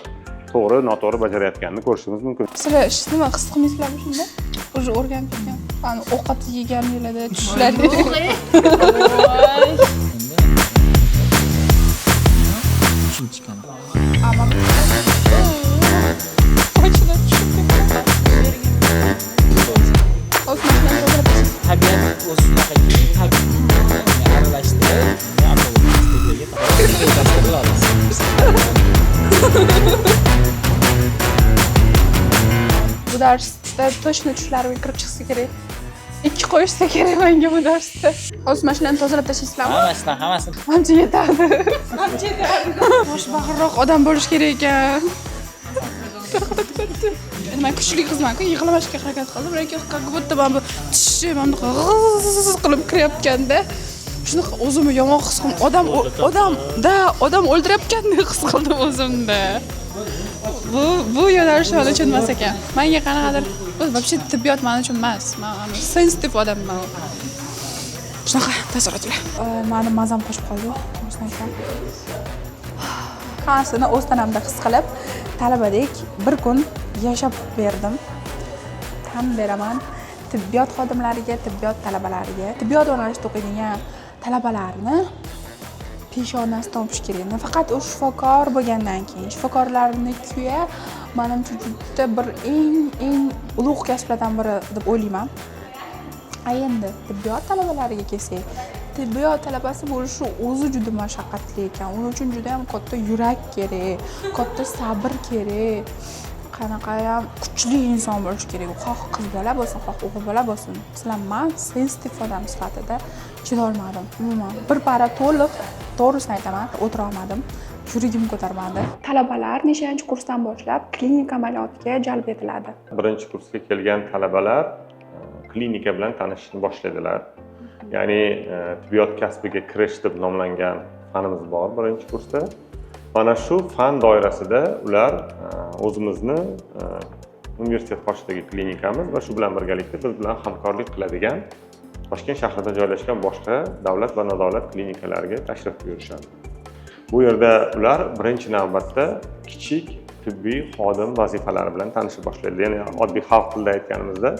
to'g'ri, noto'g'ri bajarayotganini ko'rishimiz mumkin. Sizlar nima his qilmaysizlarmi shunda? Уже o'rganib ketgan. Qani ovqat yegan yerlarda tushishlardi. Kim chiqadi? Ama tabiat o'z shunaqa aralashtirib bu darsda точно tushlarimga kirib chiqsa kerak. 2 qo'yishsa kerak menga bu darsda. Hozir mashinani tozalab tashlaysizlarmi? Hammasini. Ancha yetadi. Bosh bag'irroq odam bo'lish kerak ekan. Men kuchli qizman-ku, yig'lamashga harakat qildim, lekin как будто men bu tishim g'iz qilib kiryapganda, shunaqa o'zimni yomon his qildim. Odam o'ldirayotgandek his qildim o'zimda. Bu yo'nalish men uchun emas ekan. Menga qanaqadir, вообще tibbiyot men uchun emas. Men sensitiv odamman. Shunaqa taassurotlar. Meni mazam qo'shib qoldi. Qansini o'z tanamda his qilib, talabadek bir kun yashab berdim. Tan beraman tibbiyot xodimlariga, tibbiyot talabalariga, tibbiyot yo'nalishida o'qiydigan talabalarni peshonasidan o'pish kerak. Faqat u shifokor bo'lgandan keyin shifokorlarnikiga menimcha juda bir eng ulug' kasblardan biri deb o'ylayman. Endi tibbiyot talabalariga kelsak, tibbiyot talabasi bo'lishi o'zi juda mashaqqatli ekan. Uning uchun juda ham katta yurak kerak, katta sabr kerak. Qanaqa ham kuchli inson bo'lish kerak. Xoh qiz bola bo'lsin, xoh o'g'il bola bo'lsin. Masalan, men sensitiv odam sifatida chida olmadim. Umuman bir para to'g'risini aytaman, o'tira olmadim. Yuragim ko'tarmadi. Talabalar nechanchi kursdan boshlab klinika amaliyotiga jalb etiladi? Birinchi kursga kelgan talabalar klinika bilan tanishishni boshladilar. Ya'ni tibbiyot kasbiga kirish deb nomlangan fanimiz bor birinchi kursda. Mana shu fan doirasida ular o'zimizni universitet qoshidagi klinikamiz va shu bilan birgalikda biz bilan hamkorlik qiladigan Toshkent shahrida joylashgan boshqa davlat va nodavlat klinikalarga tashrif buyurishadi. Bu yerda ular birinchi navbatda kichik tibbiy xodim vazifalari bilan tanisha boshlaydi. Ya'ni oddiy xalq tilida aytganimizda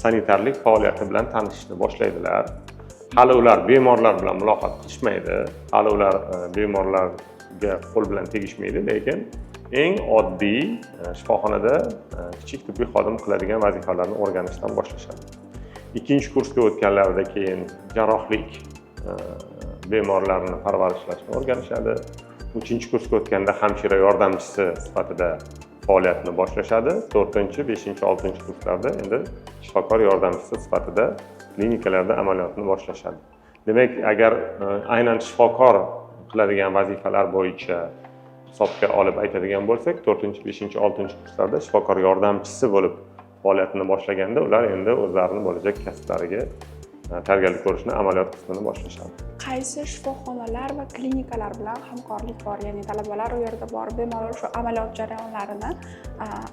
sanitarlik faoliyati bilan tanishishni boshlaydilar. Hali ular bemorlar bilan muloqot qilishmaydi, hali ular bemorlarga qo'l bilan tegishmaydi, lekin eng oddiy shifoxonada kichik tibbiy xodim qiladigan vazifalarni o'rganishdan boshlashadi. Ikkinchi kursga o'tganlarida keyin jarrohlik bemorlarni parvarishlashni o'rganishadi. Uchinchi kursga o'tganda hamshira yordamchisi sifatida faoliyatini boshlashadi. 4-5, 6 kurslarda endi shifokor yordamchisi sifatida klinikalarda amaliyotni boshlashadi. Demak, agar aynan shifokor qiladigan vazifalar bo'yicha hisobga olib aytadigan bo'lsak, 4-5, 6 kurslarda shifokor yordamchisi bo'lib faoliyatini boshlaganda ular endi o'zlarining bo'lajak kasblariga tayyorgarlik ko'rishni amaliyot qismini boshlashadi. Qaysi shifoxonalar va klinikalar bilan hamkorlik bor? Ya'ni talabalar u yerda borib bemalol shu amaliyot jarayonlarini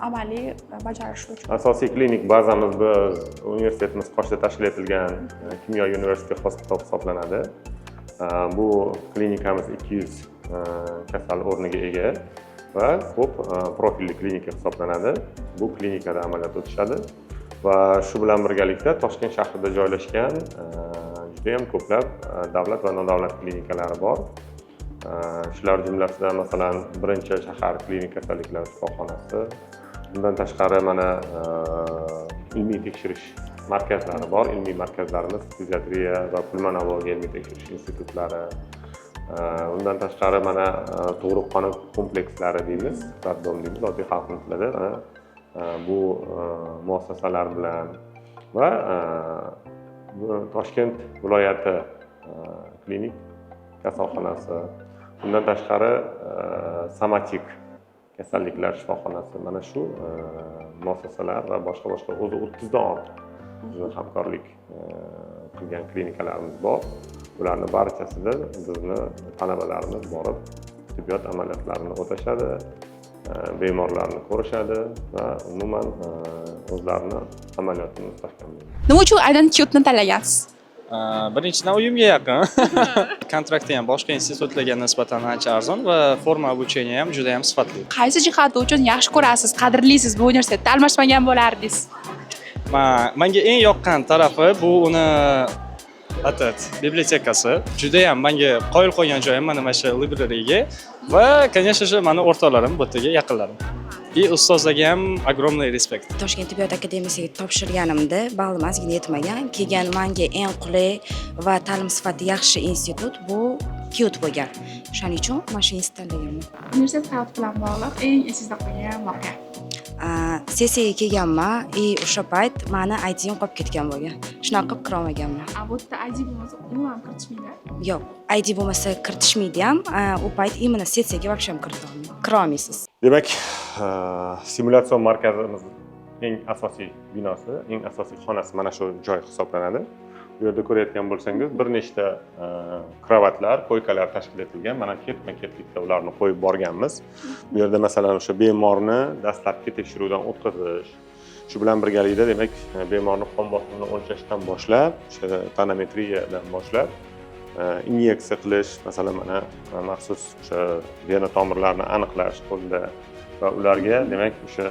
amaliy bajarish uchun. Asosiy klinik bazamiz biz universitetimiz qoshida tashkil etilgan Kimyo University Hospital hisoblanadi. Bu klinikamiz 200 kasal o'rniga ega va ko'p profilli klinika hisoblanadi. Bu klinikada amaliyot o'tishadi va shu bilan birgalikda Toshkent shahrida joylashgan juda ham ko'plab davlat va nodavlat klinikalari bor. Shular jumlasidan masalan birinchi shahar klinik kasalliklar shifoxonasi, bundan tashqari mana ilmiy tekshirish markazlari bor. Ilmiy markazlarimiz fiziatriya va pulmonologiya ilmiy tekshirish institutlari. Undan tashqari mana tug'ruqxona komplekslari deymiz, raddom deymiz, oddiy xalqning tilida. Bu muassasalar bilan va Toshkent viloyati klinik kasalxonasi, bundan tashqari somatik kasalliklar shifoxonasi, mana shu muassasalar va boshqa o'zi 30 dan ortiq bizni hamkorlik qilgan klinikalarimiz bor. Ularning barchasida bizni talabalarimiz borib tibbiyot amaliyotlarini o'tashadi, bemorlarni ko'rishadi va umuman o'zlarini amaliyotini mustahkamlaydi. Nima uchun aynan Kyotni tanlagansiz? Birinchidan uyimga yaqin. Kontrakti ham boshqa institutlarga nisbatan ancha arzon va forma обучения ham juda ham sifatli. Qaysi jihati uchun yaxshi ko'rasiz, qadrlisiz bu universitetda almashmagan bo'lardingiz? Menga eng yoqqan tarafi bu uni bibliotekasi. Juda ham menga qoyil qo'ygan joyim mana shu librariyaga va, конечно же, meni o'rtoqlarim, bu yerga yaqinlarim. И ustozlarga ham огромный respekt. Toshkent tibbiyot akademiyasiga topshirganimda ballim ozgina yetmagan. Kelgan menga eng qulay va ta'lim sifati yaxshi institut bu Kyot bo'lgan. Shuning uchun mana shu institutni tanlaganman. Universitet hayoti bilan bog'liq eng esingizda qolgan voqea. Sessiyaga kelganman, o'sha payt meni ID'm qolib ketgan bo'lgan. Shunaqa qilib kira olmaganman. Bu yerda ID bo'lmasa, umuman kiritishmaydi. Yo'q, ID bo'lmasa kiritishmaydi ham. U payt imенно sessiyaga вообще kira olmaysiz. Demak, simulyatsiyon markazimiz eng asosiy binosi, eng asosiy xonasi mana shu joy hisoblanadi. Bu yerda ko'rayotgan bo'lsangiz, bir nechta kravatlar, koykalar tashkil etilgan. Mana ketma-ketlikda ularni qo'yib borganmiz. Bu yerda masalan o'sha bemorni dastlabki tekshiruvdan o'tkazish, shu bilan birgalikda demak bemorning qon bosimini o'lchashdan boshlab, o'sha tonometriyadan boshlab inyeksiya qilish, masalan mana maxsus o'sha vena tomirlarini aniqlash qo'lda va ularga demak o'sha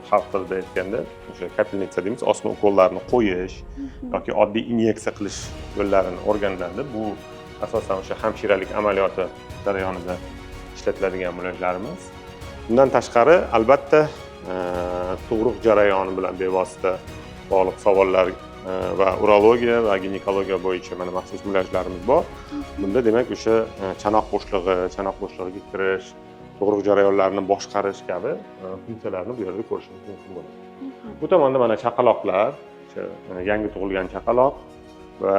xalq tilida aytganda o'sha kapelnitsa deymiz, osma ukollarni qo'yish yoki oddiy inyeksiya qilish yo'llarini o'rganiladi. Bu asosan o'sha hamshiralik amaliyoti jarayonida ishlatiladigan mulojlarimiz. Bundan tashqari albatta tug'ruq jarayoni bilan bevosita bog'liq savollar va urologiya va ginekologiya bo'yicha mana maxsus mulojlarimiz bor. Bunda demak o'sha chanoq bo'shlig'iga kirish, tug'ruq jarayonlarini boshqarish kabi funksiyalarni bu yerda ko'rishingiz mumkin bo'ladi. Bu tomonda mana chaqaloqlar, o'sha yangi tug'ilgan chaqaloq va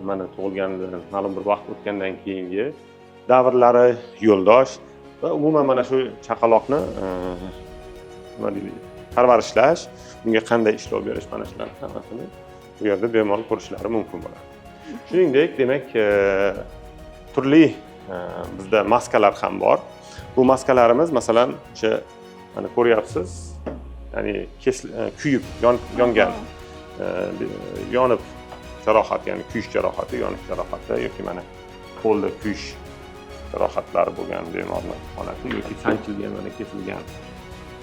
mana tug'ilganidan ma'lum bir vaqt o'tgandan keyingi davrlari, yo'ldosh va umuman mana shu chaqaloqni nima deydi, parvarishlash, bunga qanday ishlov berish, mana shularni hammasini bu yerda bemalol ko'rishlari mumkin bo'ladi. Shuningdek, demak, turli bizda maskalar ham bor. Bu maskalarimiz masalan o'sha mana ko'ryapsiz, ya'ni kuyib yongan yonib jarohat, ya'ni kuyish jarohati, yonish jarohati yoki mana qo'lda kuyish jarohatlari bo'lgan bemorlar holati yoki sanchilgan mana kesilgan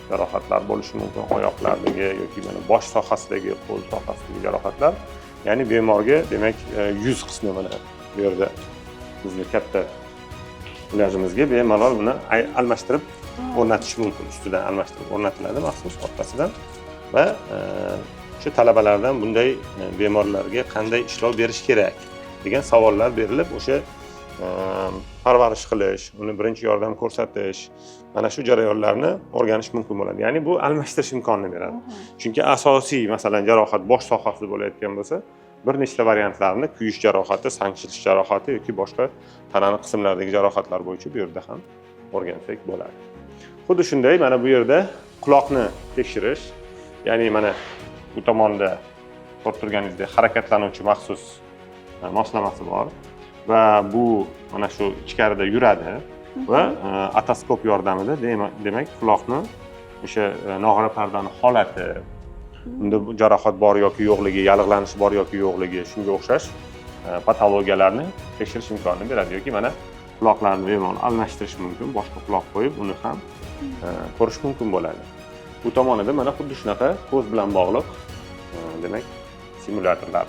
jarohatlar bo'lishi mumkin oyoqlardagi yoki mana bosh sohasidagi, qo'l sohasidagi jarohatlar. Ya'ni bemorga demak yuz qismi mana bu yerda bizni katta plyajimizga bemalol buni almashtirib o'rnatish mumkin. Ustidan almashtirib o'rnatiladi maxsus orqasidan va shu talabalardan bunday bemorlarga qanday ishlov berish kerak degan savollar berilib, o'sha parvarish qilish, uni birinchi yordam ko'rsatish, mana shu jarayonlarni o'rganish mumkin bo'ladi. Ya'ni bu almashtirish imkonini beradi. Chunki asosiy masalan jarohat bosh sohasida bo'layotgan bo'lsa, bir nechta variantlarni kuyish jarohati, sanchilish jarohati yoki boshqa tanani qismlaridagi jarohatlar bo'yicha bu yerda ham o'rgansak bo'ladi. Xuddi shunday mana bu yerda quloqni tekshirish, ya'ni mana bu tomonda ko'rib turganingizdek harakatlanuvchi maxsus moslamasi bor va bu mana shu ichkarida yuradi va otoskop yordamida demak quloqni o'sha nog'ora pardani holati, unda jarohat bor yoki yo'qligi, yallig'lanish bor yoki yo'qligi, shunga o'xshash patologiyalarni tekshirish imkonini beradi yoki mana quloqlarni bemalol almashtirish mumkin, boshqa quloq qo'yib uni ham ko'rish mumkin bo'ladi. Bu tomonida mana xuddi shunaqa ko'z bilan bog'liq demak simulyatorlar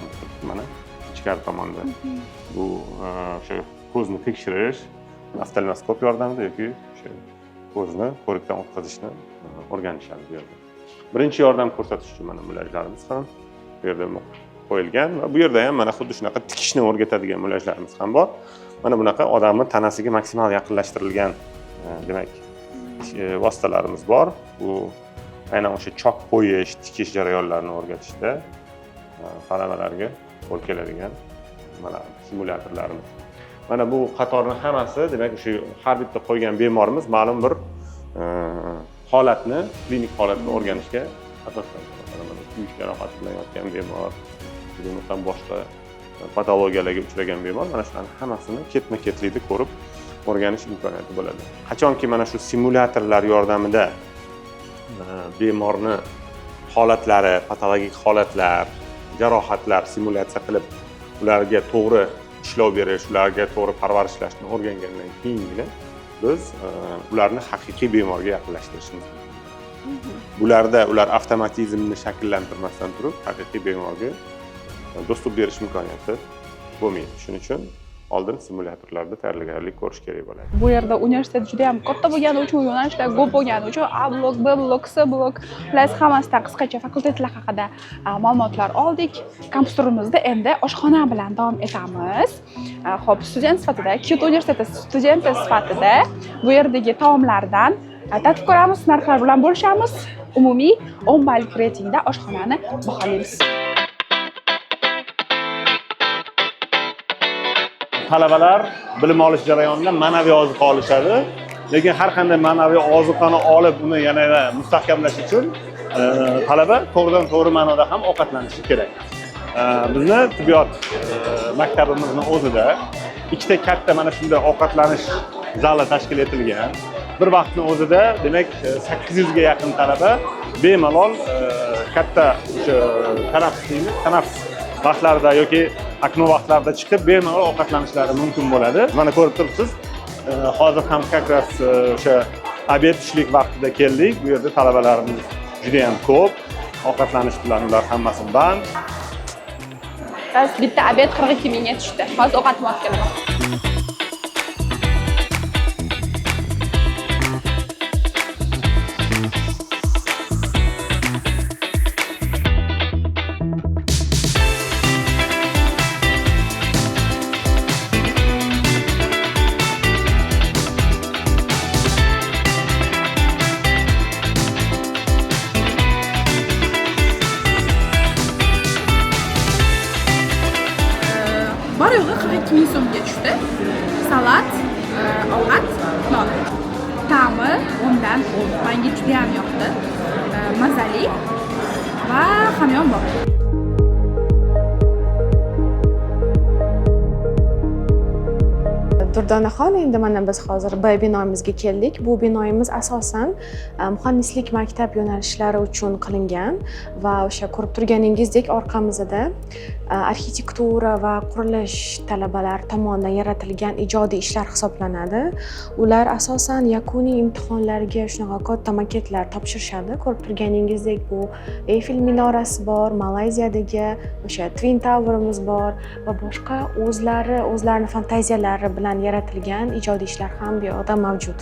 mana ichkari tomonda bu o'sha ko'zni tekshirish oftalmoskop yordamida yoki o'sha ko'zni ko'rikdan o'tkazishni o'rganishadi bu yerda. Birinchi yordam ko'rsatish uchun mana mullajlarimiz ham bu yerda qo'yilgan va bu yerda ham mana xuddi shunaqa tikishni o'rgatadigan mullajlarimiz ham bor. Mana bunaqa odamni tanasiga maksimal yaqinlashtirilgan demak vositalarimiz bor. Bu aynan o'sha chok qo'yish, tikish jarayonlarini o'rgatishda talabalarga qo'l keladigan mana simulyatorlarimiz. Mana bu qatorning hammasi demak o'sha har bitta qo'ygan bemorimiz ma'lum bir holatni, klinik holatni o'rganishga asoslangan. Mana kuyish jarohati bilan yotgan bemor, bundan boshqa patologiyalarga uchragan bemor mana shularning hammasini ketma-ketlikda ko'rib o'rganish imkoniyati bo'ladi. Qachonki mana shu simulyatorlar yordamida bemorni holatlari, patologik holatlar, jarohatlar simulyatsiya qilib, ularga to'g'ri ishlov berish, ularga to'g'ri parvarishlashni o'rgangandan keyingina biz ularni haqiqiy bemorga yaqinlashtirishimiz mumkin. Bularda ular avtomatizmni shakllantirmasdan turib, haqiqiy bemorga dostуп berish imkoniyati bo'lmaydi. Shuning uchun oldin simulyatorlarda tayyorgarlik ko'rish kerak bo'ladi. Bu yerda universitet juda ham katta bo'lgani uchun, yo'nalishlar ko'p bo'lgani uchun A blok, B blok, C blok, plus hammasidan qisqacha fakultetlar haqida ma'lumotlar oldik. Kompyuterimizda endi oshxona bilan davom etamiz. Xo'p, student sifatida, Kyot universiteti studenti sifatida bu yerdagi taomlardan tatib ko'ramiz, narxlar bilan bo'lishamiz. Umumiy 10 ballik reytingda oshxonani baholaymiz. Talabalar bilim olish jarayonida ma'naviy ozuqa olishadi. Lekin har qanday ma'naviy ozuqani olib, uni yanada mustahkamlash uchun talaba to'g'ridan to'g'ri ma'noda ham ovqatlanishi kerak. Bizni tibbiyot maktabimizning o'zida ikkita katta mana shunday ovqatlanish zali tashkil etilgan. Bir vaqtning o'zida demak 800 ga yaqin talaba bemalol katta o'sha tanaffus vaqtlarida yoki akno vaqtlarida chiqib bemalol ovqatlanishlari mumkin bo'ladi. Mana ko'rib turibsiz, hozir ham kakras o'sha obed tushlik vaqtida keldik. Bu yerda talabalarimiz juda ham ko'p. Ovqatlanish bilan ular hammasi band. Bas bitta obed 42 mingga tushdi. Hozir ovqatni olib kelaman. Bor yo'g'i 42 ming so'mga tushdi. Salat, ovqat, non. Ta'mi undan menga juda ham yoqdi. Mazali va hamyon bor. Durdonaxon, endi mana biz hozir B binoyimizga keldik. Bu binoyimiz asosan muhandislik maktab yo'nalishlari uchun qilingan va o'sha ko'rib turganingizdek orqamizda arxitektura va qurilish talabalari tomonidan yaratilgan ijodiy ishlar hisoblanadi. Ular asosan yakuniy imtihonlarga shunaqa katta maketlar topshirishadi. Ko'rib turganingizdek bu Eyfel minorasi bor, Malayziyadagi o'sha Twin Tower'imiz bor va boshqa o'zlarini fantaziyalari bilan yaratilgan ijodiy ishlar ham bu yoqda mavjud.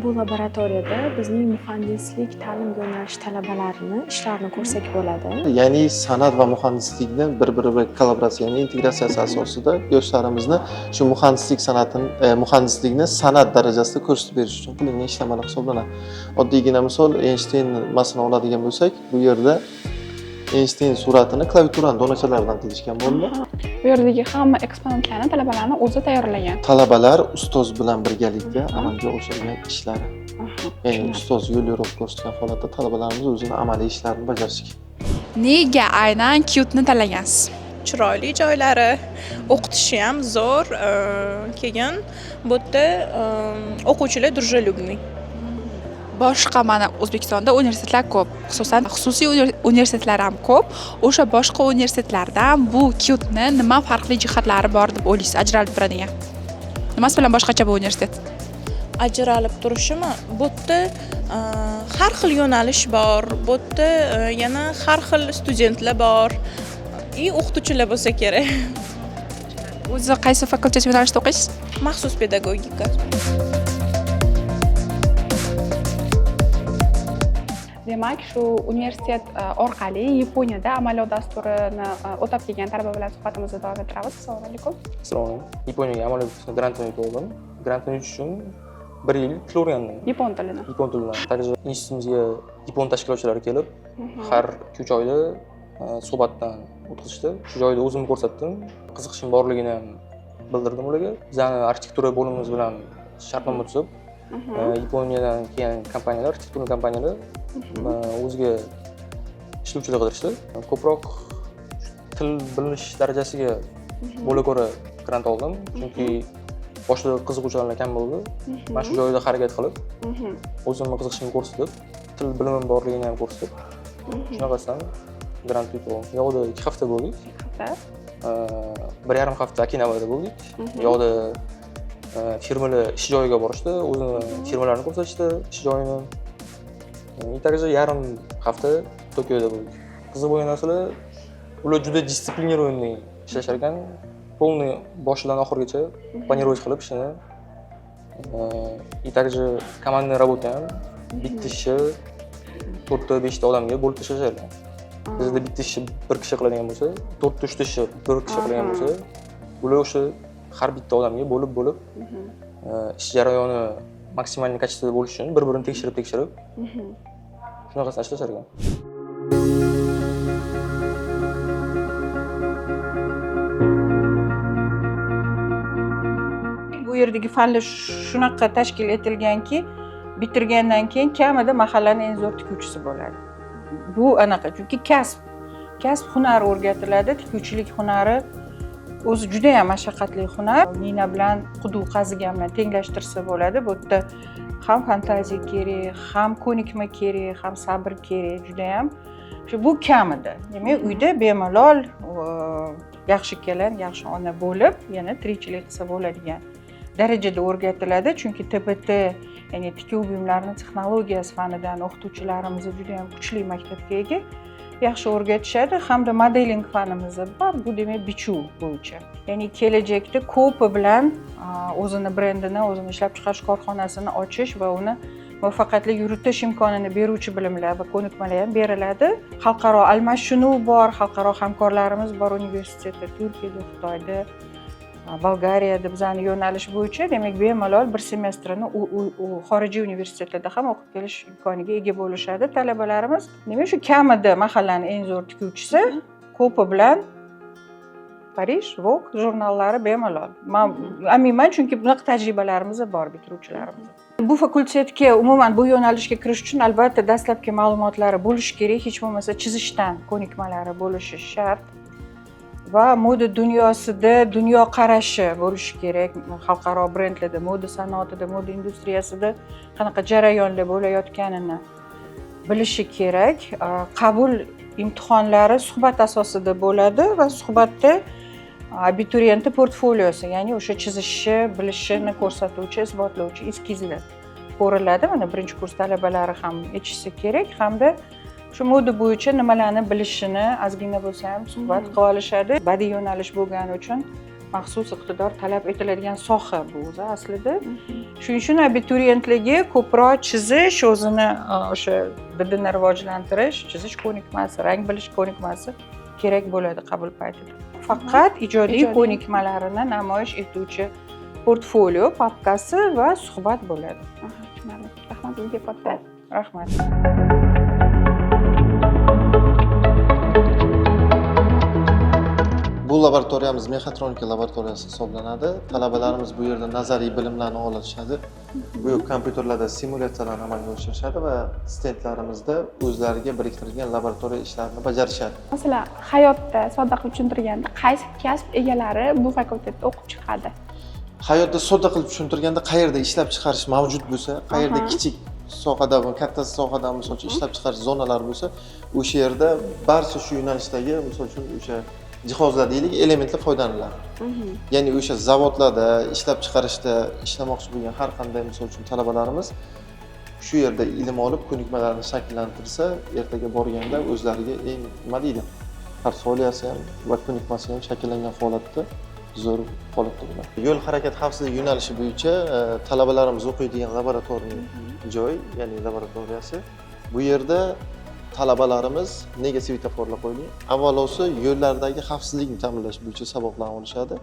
Bu laboratoriyada bizning muhandislik ta'lim yo'nalishi talabalarini ishlarini ko'rsak bo'ladi. Ya'ni san'at va muhandislikni bir-biri bilan kollaboratsiyani integratsiyasi asosida yoshlarimizni shu muhandislikni san'at darajasida ko'rsatib berish uchun qilingan ishlamalar hisoblanadi. Oddiygina misol Einstein masalani oladigan bo'lsak, bu yerda Einstein suratini klaviaturani donachalaridan tizishgan bo'ldi. Bu yerdagi hamma eksponatlarni talabalarni o'zi tayyorlagan. Talabalar ustoz bilan birgalikda amalga oshirgan ishlari. Ya'ni ustoz yo'l yo'riq ko'rsatgan holatda talabalarimiz o'zini amaliy ishlarini bajarishgan. Nega aynan Qtni tanlagansiz? Chiroyli joylari, o'qitishi ham zo'r, keyin bu yerda o'quvchilar дружелюбный. Boshqa mana O'zbekistonda universitetlar ko'p, xususan xususiy universitetlar ham ko'p. O'sha boshqa universitetlardan bu Qtni nima farqli jihatlari bor deb o'ylaysiz, ajralib turadigan? Nimasi bilan boshqacha bu universitet? Ajralib turishimi? Bu yerda har xil yo'nalish bor, bu yerda yana har xil studentlar bor, o'qituvchilar bo'lsa kerak. O'zi qaysi fakultet yo'nalishida o'qiysiz? Maxsus pedagogika. Demak, shu universitet orqali Yaponiyada amaliyot dasturini o'tab kelgan talaba bilan suhbatimizni davom ettiramiz. Assalomu alaykum. Assalomu alaykum. Yaponiyaga amaliyot grantini yutib oldim. Grantini yutish uchun 1 yil til o'rgandim. Yapon tilini. Yapon tilini. Также institutimizga yapon tashkilotchilari kelib, har 2-3 oyda suhbatdan o'tkazishdi. Shu joyda o'zimni ko'rsatdim. Qiziqishim borligini ham bildirdim ularga. Bizning arxitektura bo'limimiz bilan shartnoma tuzib, Yaponiyadan kelgan kompaniyalar, arxitektura kompaniyalar o'ziga ishlovchilar qidirishdi. Ko'proq til bilish darajasiga bo'la ko'ra grant oldim, chunki boshqa qiziquvchilar kam bo'ldi. Men shu joyda harakat qilib, o'zimni qiziqishimni ko'rsatib, til bilimim borligini ham ko'rsatib, shunaqasidan grant yutib oldim. Yo'qda 2 hafta bo'ldik. 1,5 hafta Okinavada bo'ldik. Yo'qda firmalar ish joyiga borishdi, o'zini firmalarini ko'rsatishdi, ish joyini. Также yarim hafta Tokioda bo'ldik. Qiziq bo'lgan narsalar, ular juda disiplinirованный ishlashar ekan. Полный boshidan oxirigacha планировать qilib ishini. Также командная работа ham bitta ishni 4-5 ta odamga bo'lib tashlashar ekan. Bizda bitta ishni 1 kishi qiladigan bo'lsa, 4-3 ta ishni 1 kishi qiladigan bo'lsa, ular o'sha har bitta odamga bo'lib ish jarayoni maksimal kачествоda bo'lishi uchun bir-birini tekshirib shunaqasi ishlashar ekan. Bu yerdagi fanlar shunaqa tashkil etilganki, bitirgandan keyin kamida mahallaning eng zo'r tikuvchisi bo'ladi. Bu anaqa, chunki kasb hunari o'rgatiladi, tikuvchilik hunari o'zi juda ham mashaqqatli hunar. Mina bilan quduq qazigan bilan tenglashtirsa bo'ladi. Bu yerda ham fantaziya kerak, ham ko'nikma kerak, ham sabr kerak, juda ham. Shu bu kamida. Demak, uyda bemalol yaxshi kelin, yaxshi ona bo'lib, yana tirikchilik qilsa bo'ladigan darajada o'rgatiladi, chunki TPT, ya'ni tikuv buyumlarining texnologiyasi fanidan o'qituvchilarimiz juda ham kuchli maktabga ega. Yaxshi o'rgatishadi hamda modeling fanimiz bor. Bu demak bichuv bo'yicha. Ya'ni kelajakda ko'pi bilan o'zini brendini, o'zini ishlab chiqarish korxonasini ochish va uni muvaffaqiyatli yuritish imkonini beruvchi bilimlar va ko'nikmalar ham beriladi. Xalqaro almashinuv bor, xalqaro hamkorlarimiz bor universitetda, Turkiyada, Xitoyda, Bolgariyada bizning yo'nalish bo'yicha, demak bemalol bir semestrini u xorijiy universitetlarda ham o'qib kelish imkoniga ega bo'lishadi talabalarimiz. Demak, shu kamida mahallaning eng zo'r tikuvchisi, ko'pi bilan Parij, Vogue jurnallari bemalol. Men aminman, chunki bunaqa tajribalarimiz bor bitiruvchilarimiz. Bu fakultetga umuman bu yo'nalishga kirish uchun albatta dastlabki ma'lumotlari bo'lishi kerak, hech bo'lmasa chizishdan ko'nikmalari bo'lishi shart. Va moda dunyosida dunyoqarashi bo'lishi kerak. Xalqaro brendlarda, moda sanoatida, moda industriyasida qanaqa jarayonlar bo'layotganini bilishi kerak. Qabul imtihonlari suhbat asosida bo'ladi va suhbatda abituriyentni portfoliosi, ya'ni o'sha chizishi, bilishini ko'rsatuvchi, isbotlovchi eskizlar ko'riladi. Mana birinchi kurs talabalari ham yechishi kerak hamda shu moda bo'yicha nimalarni bilishini ozgina bo'lsa ham suhbat qilib olishadi. Badiiy yo'nalish bo'lgani uchun maxsus iqtidor talab etiladigan soha bu o'zi aslida. Shuning uchun abituriyentlarga ko'proq chizish, o'zini o'sha didini rivojlantirish, chizish ko'nikmasi, rang bilish ko'nikmasi kerak bo'ladi qabul paytida. Faqat ijodiy ko'nikmalarini namoyish etuvchi portfolio, papkasi va suhbat bo'ladi. Tushunarli. Rahmat sizga katta. Rahmat. Bu laboratoriyamiz mexatronika laboratoriyasi hisoblanadi. Talabalarimiz bu yerda nazariy bilimlarni olishadi. Bu kompyuterlarda simulyatsiyalarni amalga oshirishadi va stendlarimizda o'zlariga biriktirilgan laboratoriya ishlarini bajarishadi. Masalan, hayotda sodda qilib tushuntirganda qaysi kasb egalari bu fakultetda o'qib chiqadi? Hayotda sodda qilib tushuntirganda qayerda ishlab chiqarish mavjud bo'lsa, qayerda kichik sohada va katta sohada misol uchun ishlab chiqarish zonalari bo'lsa, o'sha yerda barcha shu yo'nalishdagi misol uchun o'sha jihozlar deylik, elementlar foydalaniladi. Ya'ni o'sha zavodlarda ishlab chiqarishda ishlamoqchi bo'lgan har qanday misol uchun talabalarimiz shu yerda ilm olib, ko'nikmalarini shakllantirsa, ertaga borganda o'zlariga eng nima deydi, portfoliosi ham va ko'nikmasi ham shakllangan holatda zo'r holatda bo'ladi. Yo'l harakat xavfsizligi yo'nalishi bo'yicha talabalarimiz o'qiydigan laboratoriya joy, ya'ni laboratoriyasi. Bu yerda talabalarimiz nega svetoforlar qo'yilgan? Avvalosi yo'llardagi xavfsizlikni ta'minlash bo'yicha saboqlarni olishadi.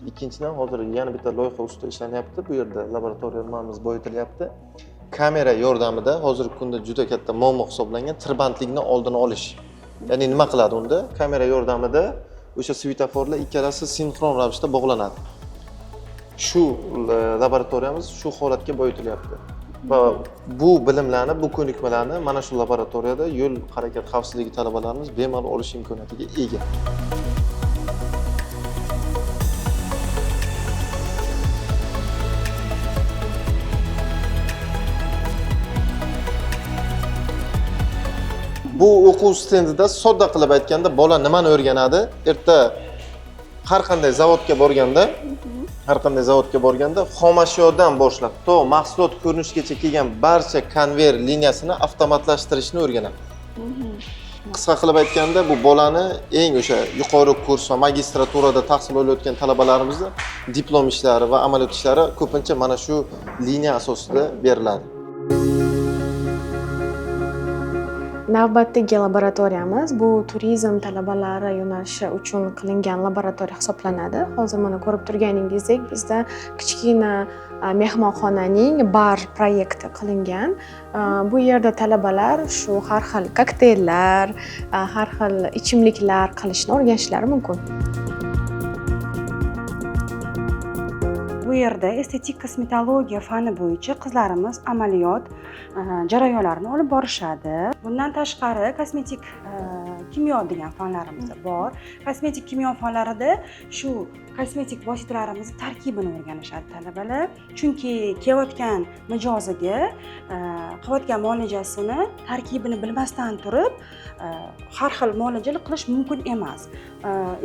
Ikkinchidan hozir yana bitta loyiha ustida ishlanyapti. Bu yerda laboratoriyamiz boyitilyapti. Kamera yordamida hozirgi kunda juda katta muammo hisoblangan tirbandlikni oldini olish. Ya'ni nima qiladi unda? Kamera yordamida o'sha svetoforlar ikkalasi sinxron ravishda bog'lanadi. Shu laboratoriyamiz shu holatga boyitilyapti. Va bu bilimlarni, bu ko'nikmalarni mana shu laboratoriyada yo'l harakat xavfsizligi talabalarimiz bemalol olish imkoniyatiga ega. Bu o'quv stendida sodda qilib aytganda bola nimani o'rganadi? Erta har qanday zavodga borganda xomashyodan boshlab to mahsulot ko'rinishgacha kelgan barcha konveyer liniyasini avtomatlashtirishni o'rganadi. Qisqa qilib aytganda bu bolani eng o'sha yuqori kurs va magistraturada tahsil olayotgan talabalarimizni diplom ishlari va amaliyot ishlari ko'pincha mana shu liniya asosida beriladi. Navbatdagi laboratoriyamiz bu turizm talabalari yo'nalishi uchun qilingan laboratoriya hisoblanadi. Hozir mana ko'rib turganingizdek bizda kichkina mehmonxonaning bar proyekti qilingan. Bu yerda talabalar shu har xil kokteyllar, har xil ichimliklar qilishni o'rganishlari mumkin. Bu yerda estetik kosmetologiya fani bo'yicha qizlarimiz amaliyot jarayonlarini olib borishadi. Bundan tashqari kosmetik kimyo degan fanlarimiz bor. Kosmetik kimyo fanlarida shu kosmetik vositalarimiz tarkibini o'rganishadi talabalar. Chunki kelayotgan mijoziga, qilayotgan muolajasini tarkibini bilmasdan turib, har xil muolajalar qilish mumkin emas.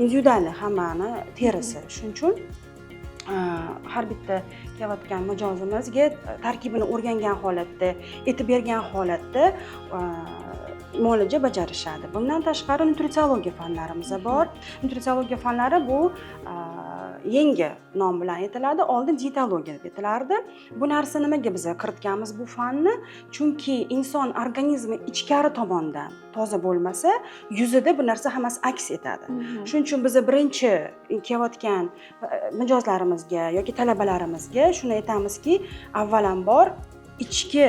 Individual hammani terisi. Shuning uchun har bitta kelayotgan mijozimizga tarkibini o'rgangan holatda, aytib bergan holatda muolaja bajarishadi. Bundan tashqari nutritsiologiya fanlarimiz bor. Nutritsiologiya fanlari bu yangi nom bilan aytiladi, oldin dietologiya deb aytilardi. Bu narsa nimaga biz kiritganmiz bu fanni? Chunki inson organizmi ichkari tomondan toza bo'lmasa, yuzida bu narsa hammasi aks etadi. Shuning uchun biz birinchi kelayotgan mijozlarimizga yoki talabalarimizga shuni aytamizki, avvalambor ichki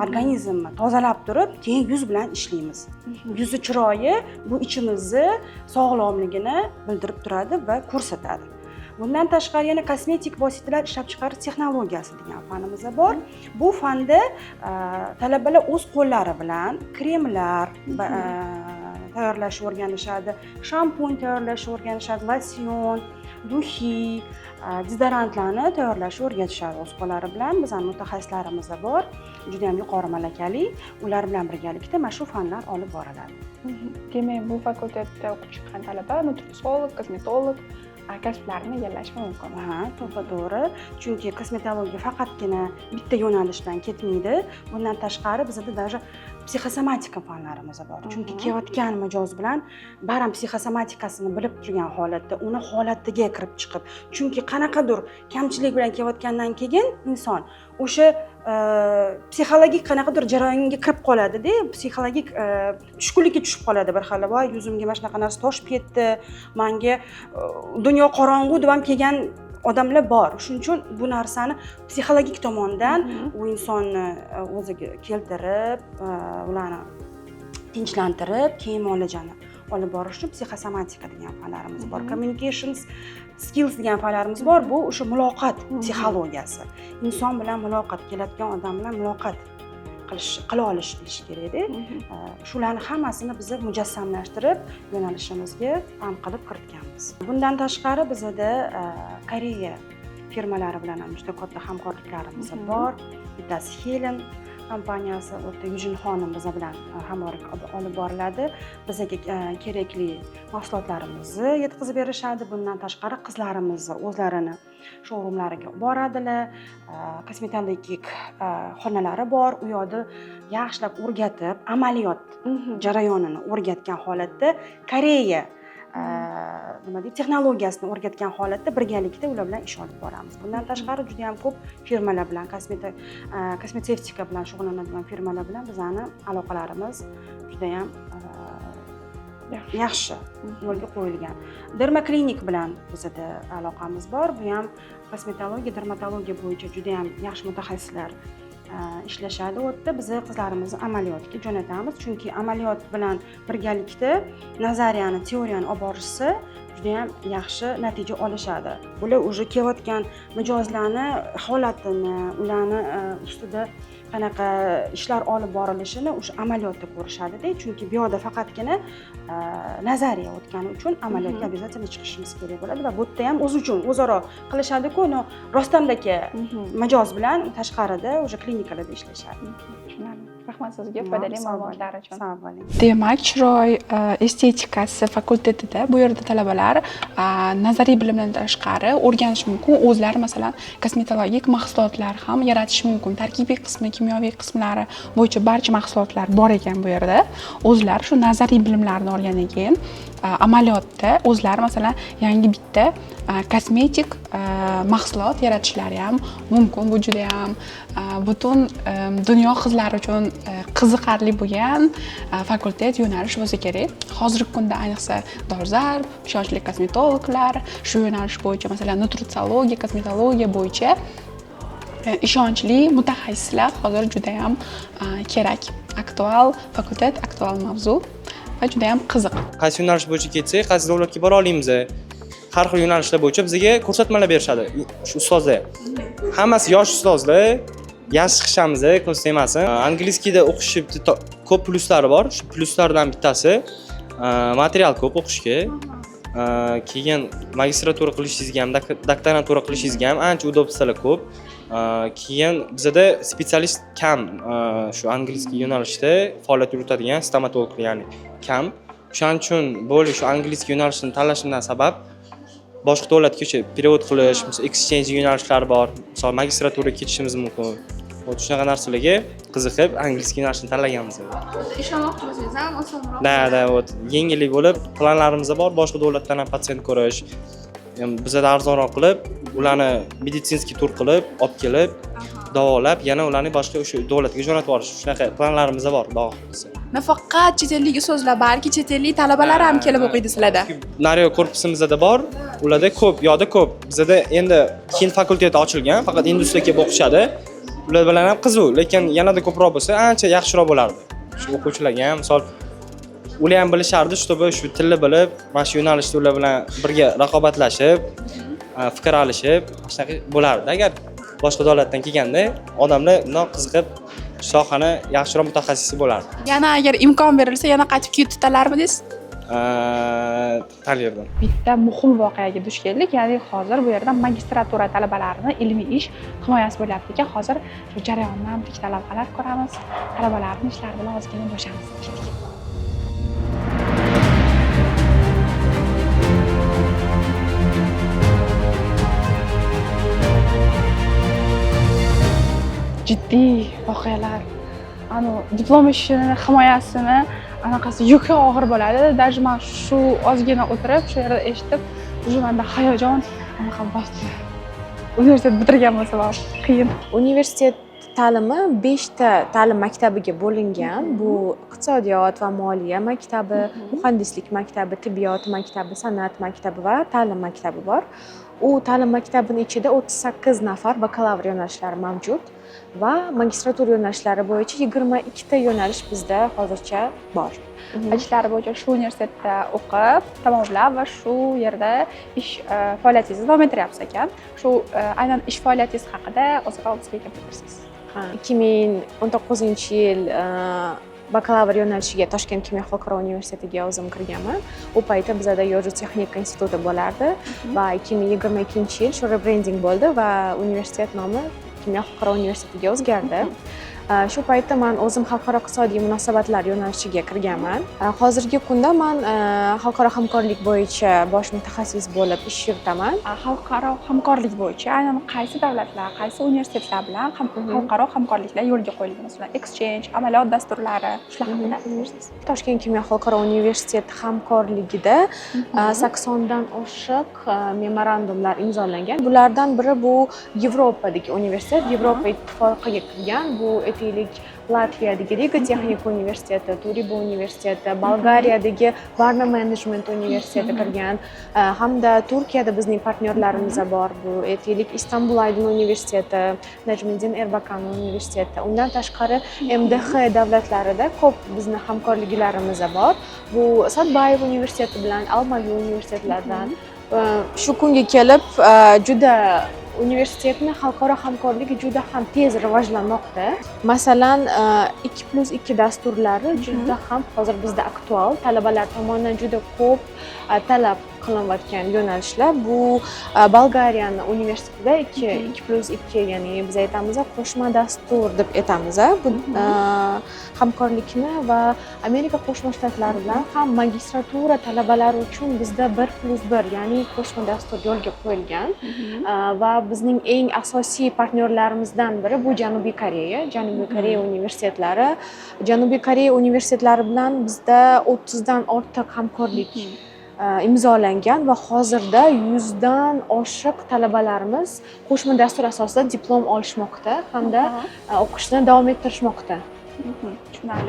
organizmni tozalab turib keyin yuz bilan ishlaymiz. Yuzi chiroyi bu ichimizni sog'lomligini bildirib turadi va ko'rsatadi. Bundan tashqari yana kosmetik vositalar ishlab chiqarish texnologiyasi degan fanimiz bor. Bu fanda talabalar o'z qo'llari bilan kremlar tayyorlashni o'rganishadi, shampun tayyorlashni o'rganishadi, losyon, duhi, dezodorantlarni tayyorlashni o'rgatishadi o'z qo'llari bilan. Bizning mutaxassislarimiz bor, juda ham yuqori malakali. Ular bilan birgalikda mana shu fanlar olib boriladi. Demak, bu fakultetda o'qib chiqqan talaba nutritsiolog, kosmetolog kasblarini egallashi mumkin. Ha, to'g'ri. Chunki kosmetologiya faqatgina bitta yo'nalish bilan ketmaydi. Bundan tashqari bizda даже psixosomatika fanlarimiz bor. Chunki kelayotgan mijoz bilan baram psixosomatikasini bilib turgan holatda uni holatiga kirib chiqib, chunki qanaqadir kamchilik bilan kelayotgandan keyin inson o'sha psixologik qanaqadir jarayonga kirib qoladi-da, psixologik tushkunlikka tushib qoladi bir xil. Voy, yuzimga mana shunaqa narsa toshib ketdi, menga dunyo qorong'u deb ham kelgan odamlar bor. Shuning uchun bu narsani psixologik tomondan u insonni o'ziga keltirib, ularni tinchlantirib, keyin muolajani olib borish uchun psixosomatika degan fanlarimiz bor. Communications skills degan fanlarimiz bor. Bu o'sha muloqot psixologiyasi. Inson bilan muloqot, kelayotgan odam bilan muloqot qila olish deyish kerak-da. Shularni hammasini biz mujassamlashtirib, yo'nalishimizga ham qilib kiritganmiz. Bundan tashqari bizda Koreya firmalari bilan ham juda katta hamkorliklarimiz bor. Bittasi Helen kompaniyasi, o'ta Yujin xonim biz bilan hamkorlik olib boriladi. Bizga kerakli mahsulotlarimizni yetkazib berishadi. Bundan tashqari qizlarimiz o'zlarini showroomlariga boradilar. Kosmetologik xonalari bor. U yoqda yaxshilab o'rgatib, amaliyot jarayonini o'rgatgan holatda Koreya nima deydi, texnologiyasini o'rgatgan holatda birgalikda ular bilan ish olib boramiz. Bundan tashqari juda ham ko'p firmalar bilan, kosmetevtika bilan shug'ullanadigan firmalar bilan bizning aloqalarimiz juda ham yaxshi yo'lga qo'yilgan. Dermaklinik bilan bizda aloqamiz bor. Bu ham kosmetologiya, dermatologiya bo'yicha juda ham yaxshi mutaxassislar ishlashadi. U yerda biz qizlarimizni amaliyotga jo'natamiz, chunki amaliyot bilan birgalikda nazariyani, teoriyani olib borishsa juda ham yaxshi natija olishadi. Bular уже kelayotgan mijozlarni holatini, ularni ustida qanaqa ishlar olib borilishini o'sha amaliyotda ko'rishadi-da, chunki bu yerda faqatgina nazariya o'tgani uchun amaliyotga обязательно chiqishimiz kerak bo'ladi va bu yerda ham o'zi uchun o'zaro qilishadi-ku, Rostamdagi mijoz bilan tashqarida o'sha klinikalarda ishlashadi. Rahmat sizga foydali ma'lumotlar uchun. Sog' bo'ling. Demak, chiroy estetikasi fakultetida bu yerda talabalar nazariy bilimdan tashqari o'rganish mumkin. O'zlari masalan kosmetologik mahsulotlar ham yaratish mumkin. Tarkibiy qismi, kimyoviy qismlari bo'yicha barcha mahsulotlar bor ekan bu yerda. O'zlari shu nazariy bilimlarni olgandan keyin amaliyotda o'zlari masalan yangi bitta kosmetik mahsulot yaratishlari ham mumkin. Bu juda ham butun dunyo qizlari uchun qiziqarli bo'lgan fakultet yo'nalish bo'lsa kerak. Hozirgi kunda ayniqsa dolzarb, ishonchli kosmetologlar, shu yo'nalish bo'yicha masalan nutritsiologiya, kosmetologiya bo'yicha ishonchli mutaxassislar hozir juda ham kerak. Aktual fakultet, aktual mavzu va juda ham qiziq. Qaysi yo'nalish bo'yicha ketsak, qaysi davlatga bora olamiz. Har xil yo'nalishlar bo'yicha bizga ko'rsatmalar berishadi. Shu ustozlar. Hammasi yosh ustozlar. Yaxshi chiqishamiz, ko'z tegmasin. Angliyskida o'qish ko'p pluslari bor. Shu pluslardan bittasi material ko'p o'qishga. Keyin magistratura qilishingizga ham, doktorantura qilishingizga ham ancha udobstlar ko'p. Keyin bizda specialist kam shu angliyskiy yo'nalishda faoliyat yuritadigan stomatolog, ya'ni kam. Shuning uchun bo'lib shu angliyskiy yo'nalishni tanlashimdan sabab boshqa davlatga o'sha perevod qilish, masalan, exchange yo'nalishlari bor. Masalan, magistraturaga ketishimiz mumkin. Shunaqa narsalarga qiziqib, angliyskiy yo'nalishni tanlaganmiz. Ishonmoqchi bo'lsangiz ham osonroq. Yengillik bo'lib, planlarimiz bor, boshqa davlatdan ham patsient ko'rish. Bizda arzonroq qilib, ularni meditsinskiy tur qilib, olib kelib, davolab, yana ularni boshqa o'sha davlatga jo'natib yuborish. Shunaqa planlarimiz bor, xudo xohlasa. Nafaqat chet ellik ustozlar, balki chet ellik talabalar ham kelib o'qiydi sizlarda. Naryo korpusimizda bor, ularda ko'p, yo'da ko'p. Bizda endi hind fakulteti ochilgan, faqat ingliz tilida kelib o'qishadi. ular bilan ham qiziq, lekin yanada ko'proq bo'lsa, ancha yaxshiroq bo'lardi. Shu o'quvchilarga ham, misol, ular ham bilishardi, чтобы shu tilni bilib, mana shu yo'nalishda ular bilan birga raqobatlashib, fikr alishib, shunaqa bo'lardi. Agar boshqa davlatdan kelganda odamlar bundoq qiziqib, sohani yaxshiroq mutaxassisi bo'lardi. Yana agar imkon berilsa, yana qaytib QUT tanlarmidingiz? Tanlardim. Bitta muhim voqeaga duch keldik, ya'ni hozir bu yerda magistratura talabalarini ilmiy ish himoyasi bo'lyapti ekan. Hozir shu jarayondan bitta lavhalar ko'ramiz, talabalarning ishlari bilan ozgina bo'lishamiz. Jiddiy voqealar. Diplom ishini himoyasini anaqasi yuki og'ir bo'ladi. Даже men shu ozgina o'tirib, shu yerda eshitib, уже menda hayajon anaqa bosdi. Universitet bitirgan bo'lsa ham qiyin. Universitet ta'limi 5 ta ta'lim maktabiga bo'lingan. Bu iqtisodiyot va moliya maktabi, muhandislik maktabi, tibbiyot maktabi, san'at maktabi va ta'lim maktabi bor. U ta'lim maktabining ichida 38 nafar bakalavr yo'nalishlari mavjud va magistratura yo'nalishlari bo'yicha 22 ta yo'nalish bizda hozircha bor. Ishlari bo'yicha shu universitetda o'qib, tamomlab va shu yerda ish faoliyatingizni davom ettiryapsiz ekan. Shu aynan ish faoliyatingiz haqida ozroq bizga gapirasiz. 2019-yil bakalavr yo'nalishiga Toshkent kimyo xalqaro universitetiga o'zim kirganman. U paytda bizda yozuvchi texnika instituti bo'lardi va 2022-yil shu rebranding bo'ldi va universitet nomi kimyo xalqaro universitetiga o'zgardi. Shu paytda men o'zim xalqaro iqtisodiy munosabatlar yo'nalishiga kirganman. Hozirgi kunda men xalqaro hamkorlik bo'yicha bosh mutaxassis bo'lib ish yuritaman. Xalqaro hamkorlik bo'yicha aynan qaysi davlatlar, qaysi universitetlar bilan xalqaro hamkorliklar yo'lga qo'yilgan? Masalan, exchange, amaliyot dasturlari, shular haqida aytasiz. Toshkent kimyo xalqaro universiteti hamkorligida 80 dan oshiq memorandumlar imzolangan. Bulardan biri bu Yevropadagi universitet, Yevropa ittifoqiga kirgan. Bu aytaylik Latviyadagi Riga texnika universiteti, Turibo universiteti, Bolgariyadagi Varna management universiteti kirgan, hamda Turkiyada bizning partnyorlarimiz bor. Bu aytaylik Istanbul Aydın universiteti, Najmiddin Erbakan universiteti. Undan tashqari MDH davlatlarida ko'p bizning hamkorliklarimiz bor. Bu Satbayev universiteti bilan Almaty universitetlaridan shu kunga kelib juda universitetni xalqaro hamkorligi juda ham tez rivojlanmoqda. Masalan, 2+2 dasturlari juda ham hozir bizda aktual, talabalar tomonidan juda ko'p talab qilinayotgan yo'nalishlar. Bu Bolgariyaning universitetida 2+2, ya'ni biz aytamiz qo'shma dastur deb aytamiz. Bu hamkorlikni va Amerika Qo'shma Shtatlari bilan ham magistratura talabalari uchun bizda 1+1, ya'ni qo'shma dastur yo'lga qo'yilgan va bizning eng asosiy partnyorlarimizdan biri bu Janubiy Koreya. Janubiy Koreya universitetlari. Janubiy Koreya universitetlari bilan bizda 30 dan ortiq hamkorlik imzolangan va hozirda 100 dan oshiq talabalarimiz qo'shma dastur asosida diplom olishmoqda hamda o'qishni davom ettirishmoqda.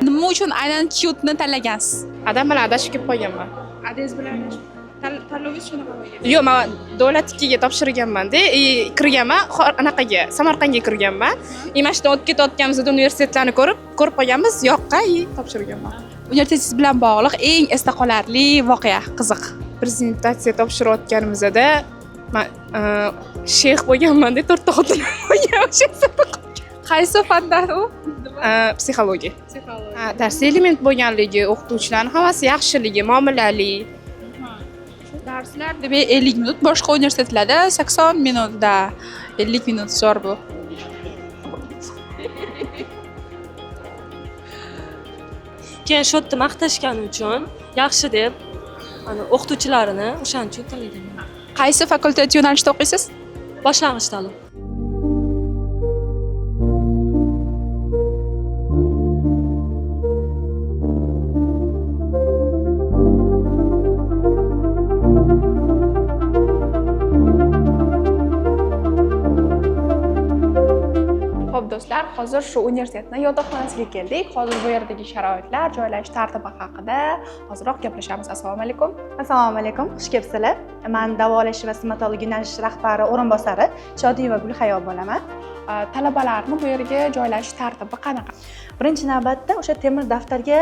Nima uchun aynan QUTni tanlagansiz? Adam bilan adashib kelib qolganman. Adangiz bilan tanlovingiz shunaqa bo'lgan? Yo'q, men davlatnikiga topshirganman-da, kirganman, anaqaga, Samarqandga kirganman. Mana shundan o'tib ketayotganimizda universitetlarni ko'rib qolganmiz, yoqqa topshirganman. Universitetingiz bilan bog'liq eng esda qolarli voqea, qiziq. Prezentatsiya topshirayotganimizda men sheyx bo'lganman-da, 4 ta xotin bo'lgan o'sha. Qaysi fandan u? Psixologiya. Dars element bo'lganligi, o'qituvchilarning havasi yaxshiligi, muomalali. Darslar demak 50 minut, boshqa universitetlarda 80 minutda 50 minut zo'r bu. Keyin shu yerda maqtashgani uchun yaxshi deb o'qituvchilarini o'shaning uchun tanladim. Qaysi fakultet yo'nalishida o'qiysiz? Boshlang'ich ta'lim. Do'stlar, hozir shu universitetning yotoqxonasiga keldik. Hozir bu yerdagi sharoitlar, joylashish tartibi haqida ozroq gaplashamiz. Assalomu alaykum. Assalomu alaykum, xush kelibsizlar. Men davolash va stomatologiya yo'nalishi rahbari o'rinbosari Shodiyeva Gulhayo bo'laman. talabalarni bu yerga joylashish tartibi qanaqa? Birinchi navbatda o'sha temir daftarga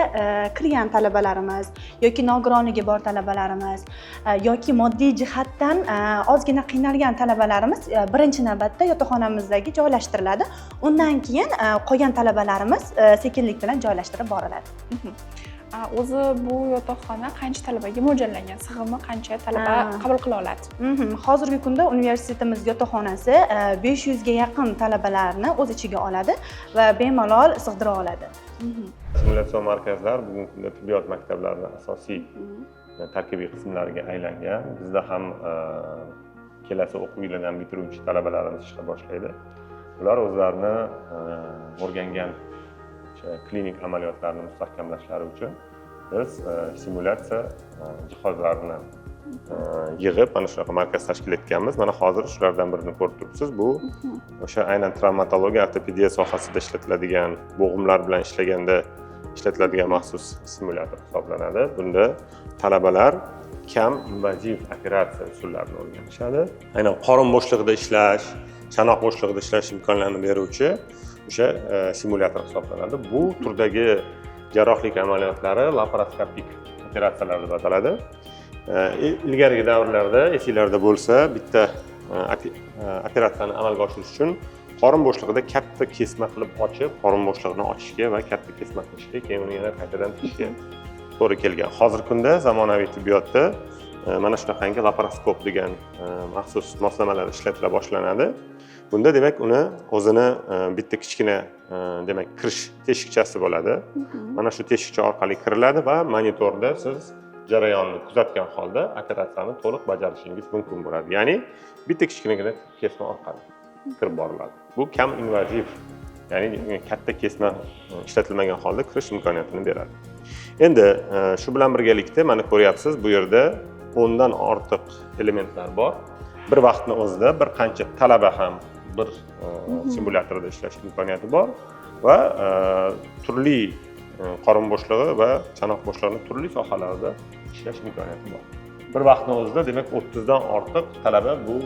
kirgan talabalarimiz yoki nogironligi bor talabalarimiz yoki moddiy jihatdan ozgina qiynalgan talabalarimiz birinchi navbatda yotoqxonamizdagi joylashtiriladi. Undan keyin qolgan talabalarimiz sekinlik bilan joylashtirib boriladi. O'zi bu yotoqxona qancha talabaga mo'ljallangan? Sig'imi qancha talaba qabul qila oladi? Hozirgi kunda universitetimiz yotoqxonasi 500 ga yaqin talabalarni o'z ichiga oladi va bemalol sig'dira oladi. Simulyatsiya markazlar bugungi kunda tibbiyot maktablarining asosiy tarkibiy qismlariga aylangan. Bizda ham kelasi o'quv yilidan bitiruvchi talabalarimiz chiqa boshlaydi. Ular o'zlarini o'rgangan klinik amaliyotlarni mustahkamlashlari uchun biz simulyatsiya jihozlarini yig'ib mana shunaqa markaz tashkil etganmiz. Mana hozir shulardan birini ko'rib turibsiz. Bu o'sha aynan travmatologiya, ortopediya sohasida ishlatiladigan, bo'g'imlar bilan ishlaganda ishlatiladigan maxsus simulyator hisoblanadi. Bunda talabalar kam invaziv operatsiya usullarini o'rganishadi. Aynan qorin bo'shlig'ida ishlash, chanoq bo'shlig'ida ishlash imkonlarini beruvchi o'sha simulyator hisoblanadi. Bu turdagi jarrohlik amaliyotlari laparoskopik operatsiyalar deb ataladi. Ilgarigi davrlarda esinglarda bo'lsa, bitta operatsiyani amalga oshirish uchun qorin bo'shlig'ida katta kesma qilib ochib, qorin bo'shlig'ini ochishga va katta kesma qilishga, keyin uni yana qaytadan tikishga to'g'ri kelgan. Hozirgi kunda zamonaviy tibbiyotda mana shunaqangi laparoskop degan maxsus moslamalar ishlatila boshlanadi. Bunda demak uni o'zini bitta kichkina demak kirish teshikchasi bo'ladi. Mana shu teshikcha orqali kiriladi va monitorda siz jarayonni kuzatgan holda operatsiyani to'liq bajarishingiz mumkin bo'ladi. Ya'ni bitta kichkinagina kesma orqali kirib boriladi. Bu kam invaziv, ya'ni katta kesma ishlatilmagan holda kirish imkoniyatini beradi. Endi shu bilan birgalikda mana ko'ryapsiz, bu yerda 10 dan ortiq elementlar bor. Bir vaqtning o'zida bir qancha talaba ham bir simulyatorda ishlash imkoniyati bor va turli qorin bo'shlig'i va chanoq bo'shlig'ining turli sohalarida ishlash imkoniyati bor. Bir vaqtning o'zida demak 30 dan ortiq talaba bu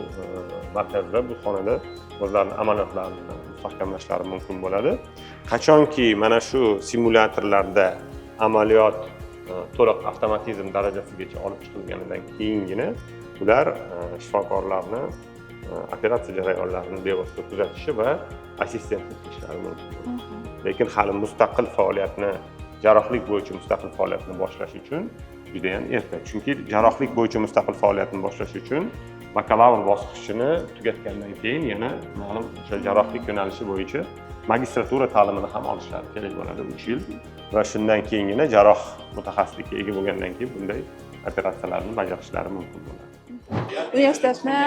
markazda, bu xonada o'zlarining amaliyotlarini mustahkamlashlari mumkin bo'ladi. Qachonki mana shu simulyatorlarda amaliyot to'liq avtomatizm darajasigacha olib chiqilganidan keyingina ular shifokorlarni operatsiya jarayonlarini bevosita kuzatishi va assistentlik qilishlari mumkin. Lekin hali mustaqil faoliyatni, jarrohlik bo'yicha mustaqil faoliyatni boshlash uchun juda ham erta. Chunki jarrohlik bo'yicha mustaqil faoliyatni boshlash uchun bakalavr bosqichini tugatgandan keyin yana ma'lum o'sha jarrohlik yo'nalishi bo'yicha magistratura ta'limini ham olishlari kerak bo'ladi 3 yil va shundan keyingina jarroh mutaxassislikka ega bo'lgandan keyin bunday operatsiyalarni bajarishlari mumkin bo'ladi. Universitetni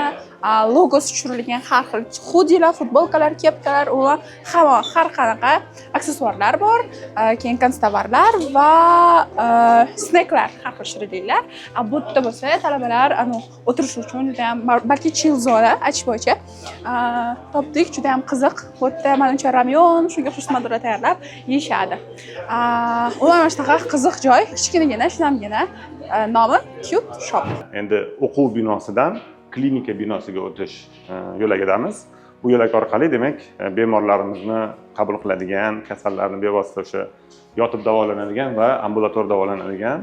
logosi tushirilgan har xil xudilar, futbolkalar, kepkalar, va har qanaqa aksessuarlar bor, keyin konstovarlar va snacklar, har xil shirinliklar. Bu yerda bo'lsa, talabalar o'tirish uchun juda ham balki chill zona aytish bo'yicha topdik, juda ham qiziq. Bu yerda menimcha ramyon, shunga o'xshash modellar tayyorlab yeyishadi. Umuman mana shunaqa qiziq joy, kichkinagina, shinamgina, nomi Cute Shop. Endi o'quv binosidan klinika binosiga o'tish yo'lagidamiz. Bu yo'lak orqali demak bemorlarimizni qabul qiladigan, kasallarni bevosita o'sha yotib davolanadigan va ambulator davolanadigan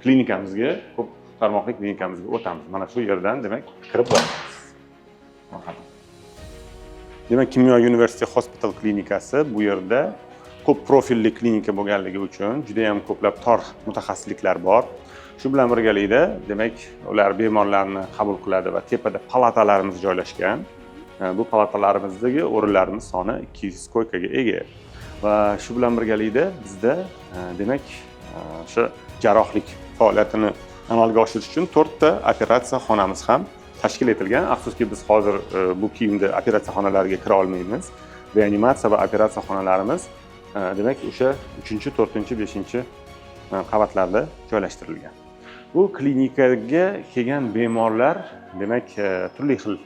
klinikamizga, ko'p tarmoqli klinikamizga o'tamiz. Mana shu yerdan demak kirib boramiz. Demak, Kimyo University Hospital klinikasi bu yerda ko'p profilli klinika bo'lganligi uchun juda ham ko'plab tor mutaxassisliklar bor. Shu bilan birgalikda demak ular bemorlarni qabul qiladi va tepada palatalarimiz joylashgan. Bu palatalarimizdagi o'rinlarimiz soni 200 koykaga ega. Va shu bilan birgalikda bizda demak o'sha jarrohlik faoliyatini amalga oshirish uchun 4 ta operatsiya xonamiz ham tashkil etilgan. Afsuski biz hozir bu kiyimda operatsiya xonalariga kira olmaymiz. Reanimatsiya va operatsiya xonalarimiz demak o'sha 3-chi, 4-chi, 5-chi qavatlarda joylashtirilgan. Bu klinikaga kelgan bemorlar demak turli xil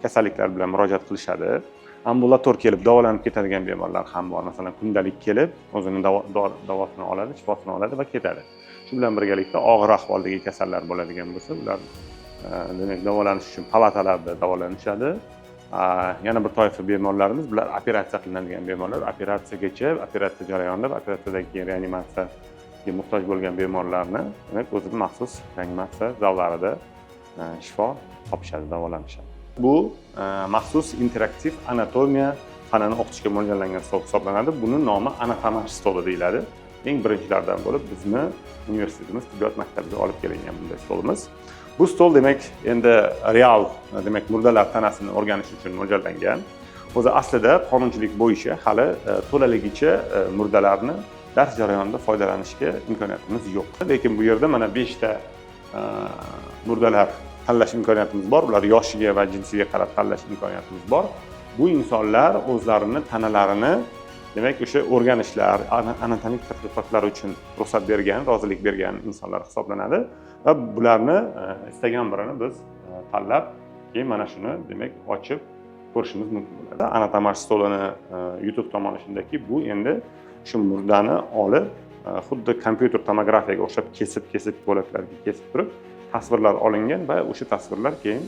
kasalliklar bilan murojaat qilishadi. Ambulator kelib davolanib ketadigan bemorlar ham bor. Masalan, kundalik kelib o'zining davosini oladi, shifosini oladi va ketadi. Shu bilan birgalikda og'ir ahvoldagi kasallar bo'ladigan bo'lsa, ular demak davolanish uchun palatalarda davolanishadi Yana bir toifa bemorlarimiz, bular operatsiya qilinadigan bemorlar, operatsiyagacha, operatsiya jarayonida va operatsiyadan keyin reanimatsiyaga muhtoj bo'lgan bemorlarni, demak, o'zida maxsus reanimatsiya zallarida shifo topishadi, davolanishadi. Bu maxsus interaktiv anatomiya fanini o'qitishga mo'ljallangan stol hisoblanadi. Buni nomi anatomiya stoli deyiladi. Eng birinchilardan bo'lib bizni universitetimiz tibbiyot maktabiga olib kelingan bunday stolimiz. Bu stol demak endi real, demak murdalar tanasini o'rganish uchun mo'ljallangan. O'zi aslida qonunchilik bo'yicha hali to'laligicha murdalarni dars jarayonida foydalanishga imkoniyatimiz yo'q. Lekin bu yerda mana 5 ta murdalar tanlash imkoniyatimiz bor. Ular yoshiga va jinsiga qarab tanlash imkoniyatimiz bor. Bu insonlar o'zlarini tanalarini demak o'sha o'rganishlar, anatomik tadqiqotlar uchun ruxsat bergan, rozilik bergan insonlar hisoblanadi va bularni istagan birini biz tanlab, keyin mana shuni demak ochib ko'rishimiz mumkin bo'ladi. Anatomiya stolini yutuq tomoni shundaki, bu endi shu murdani olib, xuddi kompyuter tomografiyaga o'xshab kesib bo'laklarga kesib turib, tasvirlar olingan va o'sha tasvirlar keyin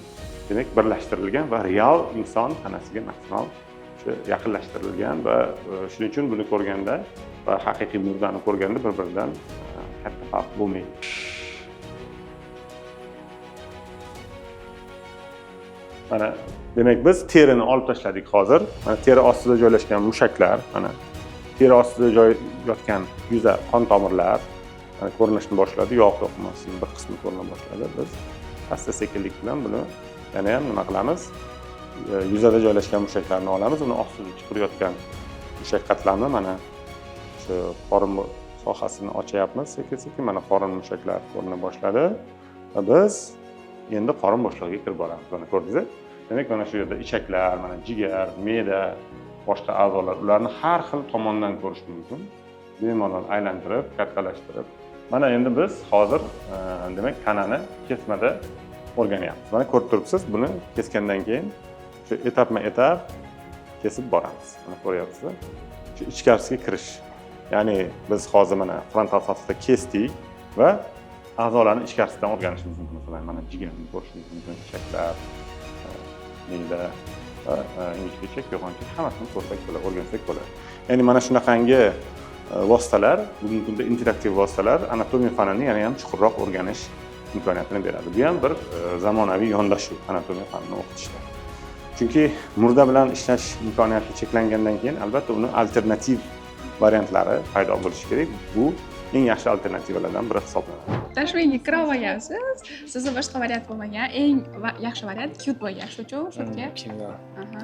demak birlashtirilgan va real inson tanasiga maksimal yaqinlashtirilgan va shuning uchun buni ko'rganda va haqiqiy murdani ko'rganda bir-biridan katta farq bo'lmaydi. Mana demak biz terini olib tashladik hozir. Mana teri ostida joylashgan mushaklar, mana teri ostida yotgan yuza qon tomirlar mana ko'rinishni boshladi, yog' to'qimasining bir qismi ko'rina boshladi. Biz asta-sekinlik bilan buni yana ham nima qilamiz? Yuzada joylashgan mushaklarni olamiz, uni ostida chiqirayotgan mushak qatlamni mana shu qorin sohasini ochyapmiz sekin-sekin. Mana qorin mushaklari ko'rina boshladi va biz endi qorin bo'shlig'iga kirib boramiz. Mana ko'rdingiz? Demak, mana shu yerda ichaklar, mana jigar, me'da, boshqa a'zolar, ularni har xil tomondan ko'rish mumkin. Bemalol aylantirib, kattalashtirib. Mana endi biz hozir demak tanani kesmada o'rganyapmiz. Mana ko'rib turibsiz, buni kesgandan keyin shu etapma-etap kesib boramiz. Mana ko'ryapsizlar. Shu ichkarisiga kirish. Ya'ni biz hozir mana frontal sathda kesdik va a'zolarni ichkarisidan o'rganishimiz mumkin. Masalan, mana jigarni ko'rishimiz mumkin, ichaklar, me'da va ingichka, yo'g'oncha hammasini ko'rsak bo'ladi, o'rgansak bo'ladi. Ya'ni mana shunaqangi vositalar, bugungi kunda interaktiv vositalar anatomiya fanini yana ham chuqurroq o'rganish imkoniyatini beradi. Bu ham bir zamonaviy yondashuv anatomiya fanini o'qitishda. Chunki murda bilan ishlash imkoniyati cheklangandan keyin albatta uni alternativ variantlari paydo bo'lishi kerak. Bu eng yaxshi alternativalardan biri hisoblanadi. Tashviga kirib olgansiz. Sizda boshqa variant bo'lmagan, eng yaxshi variant cute bo'lgan. Shu uchun o'shatga. Kimyo. Aha.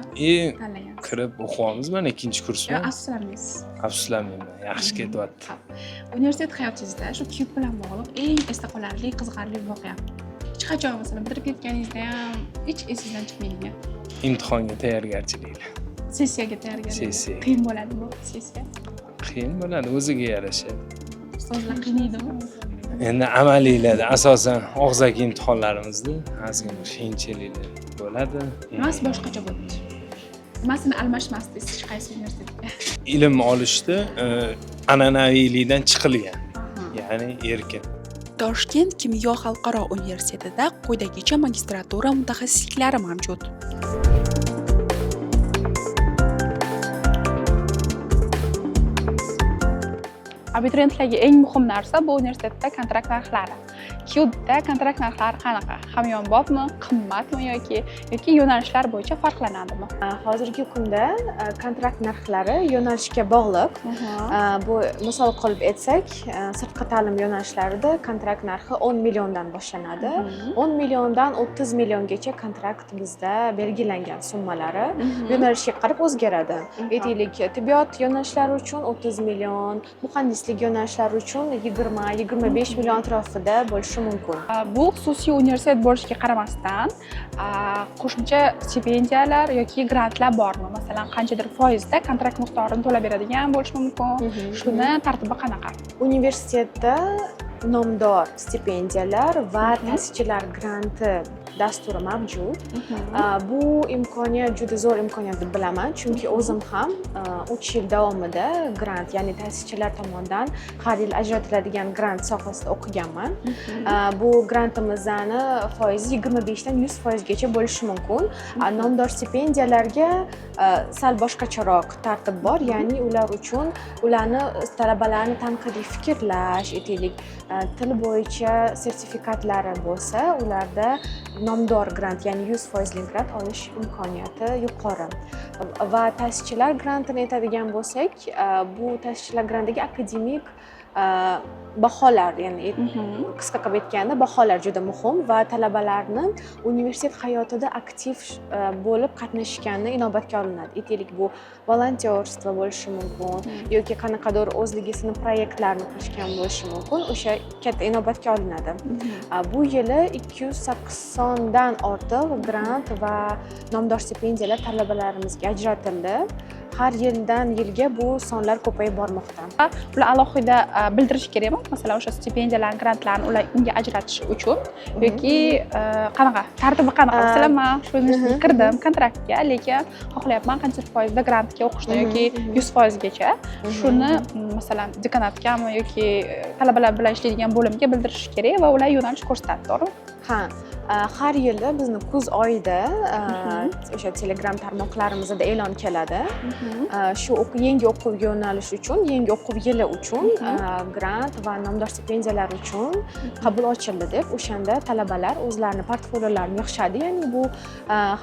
Tanlagansiz. Kirib o'qiyapmiz, mana 2-kursman. Afsuslanmaysiz. Afsuslanmayman. Yaxshi ketyapti. Universitet hayotingizda shu cute bilan bog'liq eng esda qolarli, qiziqarli voqea. Hech qachon masalan bitirib ketganingizda ham hech esingizdan chiqmaydigan. Imtihonga tayyorgarchiliklar. Sessiyaga tayyorgarlik. Sessiya. Qiyin bo'ladimi sessiya? Qiyin bo'ladi, o'ziga yarasha. Ustozlar qiynaydimi? Endi amaliylarda asosan og'zaki imtihonlarimizda ozgina qiyinchiliklar bo'ladi. Nimasi boshqacha bo'ldi? Nimasini almashmasdingiz hech qaysi universitetga? Ilm olishda an'anaviylikdan chiqilgan. Ya'ni erkin. Toshkent kimyo xalqaro universitetida quyidagicha magistratura mutaxassisliklari mavjud. Abituriyentlarga eng muhim narsa bu universitetda kontrakt narxlari. QUTda kontrakt narxlari qanaqa? Hamyonbopmi, qimmatmi yoki yo'nalishlar bo'yicha farqlanadimi? Hozirgi kunda kontrakt narxlari yo'nalishga bog'liq. Bu misol qilib aytsak, sirtqi ta'lim yo'nalishlarida kontrakt narxi 10 milliondan boshlanadi. 10 milliondan 30 milliongacha kontrakt bizda belgilangan summalari yo'nalishga qarab o'zgaradi. Aytaylik, tibbiyot yo'nalishlari uchun 30 million, muhandislik yo'nalishlari uchun 20-25 million atrofida bo'lishi mumkin. Bu xususiy universitet bo'lishiga qaramasdan qo'shimcha stipendiyalar yoki grantlar bormi? Masalan, qanchadir foizda kontrakt miqdorini to'lab beradigan bo'lishi mumkin. Shuni tartibi qanaqa? Universitetda nomdor stipendiyalar va ta'sischilar granti dasturi mavjud. Bu imkoniyat juda zo'r imkoniyat deb bilaman, chunki o'zim ham 3 yil davomida grant, ya'ni ta'sischilar tomonidan har yil ajratiladigan grant sohasida o'qiganman. Bu grantimizni foizi 25 dan 100% gacha bo'lishi mumkin. Nomdor stipendiyalarga sal boshqacharoq tartib bor, ya'ni ular uchun ularni talabalarni tanqidiy fikrlash, aytaylik, til bo'yicha sertifikatlari bo'lsa, ularda nomdor grant, ya'ni 100% grant olish imkoniyati yuqori. Va ta'sischilar grantini aytadigan bo'lsak, bu ta'sischilar grantiga akademik baholar, ya'ni qisqa qilib aytganda baholar juda muhim va talabalarni universitet hayotida aktiv bo'lib qatnashishganini inobatga olinadi. Aytaylik, bu volontyorство bo'lishi mumkin yoki qanaqadir o'zligisini proyektlarni qilishgan bo'lishi mumkin. O'sha katta inobatga olinadi. Bu yili 280 dan ortiq grant va nomdor stipendiyalar talabalarimizga ajratildi. Har yildan yilga bu sonlar ko'payib bormoqda. Ular alohida bildirish kerakmi? Masalan, o'sha stipendiyalarni, grantlarni ular unga ajratish uchun yoki qanaqa? Tartibi qanaqa? Masalan, men shuni kirdim kontraktga, lekin xohlayapman qancha foizda grantga o'qishni yoki 100% gacha. Shuni masalan, dekanatgami yoki talabalar bilan ishlaydigan bo'limga bildirish kerak va ular yo'nalish ko'rsatadi, to'g'rimi? Ha, har yili bizni kuz oyida o'sha Telegram tarmoqlarimizda e'lon keladi. Shu yangi o'quv yo'nalishi uchun, yangi o'quv yili uchun grant va nomdor stipendiyalar uchun qabul ochildi deb, o'shanda talabalar o'zlarini portfoliolarini yig'ishadi. Ya'ni bu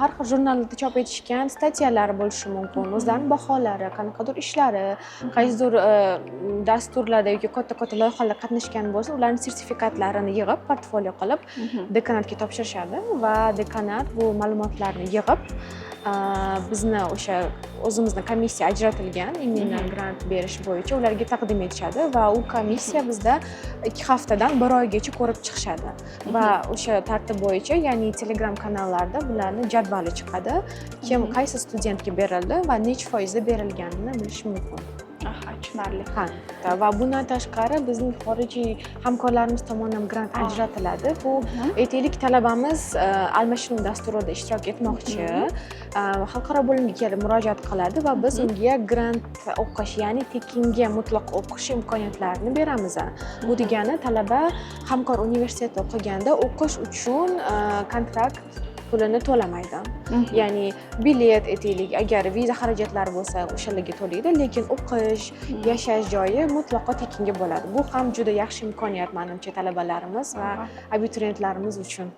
har xil jurnallarda chop etishgan statyalari bo'lishi mumkin, o'zlarining baholari, qanaqadir ishlari, qaysidir dasturlarda yoki katta-katta loyihalarda qatnashgan bo'lsa, ularning sertifikatlarini yig'ib portfolio qilib dekanatga topshirishadi va dekanat bu ma'lumotlarni yig'ib bizni o'sha o'zimizni komissiya ajratilgan immunial grant berish bo'yicha ularga taqdim etishadi va u komissiya bizda 2 haftadan 1 oygacha ko'rib chiqishadi va o'sha tartib bo'yicha, ya'ni Telegram kanallarda bularning jadvali chiqadi, kim qaysi studentga berildi va necha foizda berilganini bilish mumkin. Aha, tushunarli. Ha, va bundan tashqari bizning xorijiy hamkorlarimiz tomonidan grant ajratiladi. Bu aytaylik, talabamiz almashinuv dasturida ishtirok etmoqchi, xalqaro bo'limga kelib murojaat qiladi va biz unga grant o'qish, ya'ni tekinga mutlaq o'qish imkoniyatlarini beramiz. Bu degani talaba hamkor universitetda o'qiganda o'qish uchun kontrakt pulini to'lamaydi. Ya'ni bilet, aytaylik, agar viza xarajatlari bo'lsa, o'shalarga to'laydi, lekin o'qish, yashash joyi mutlaqo tekinga bo'ladi. Bu ham juda yaxshi imkoniyat menimcha talabalarimiz va abituriyentlarimiz uchun.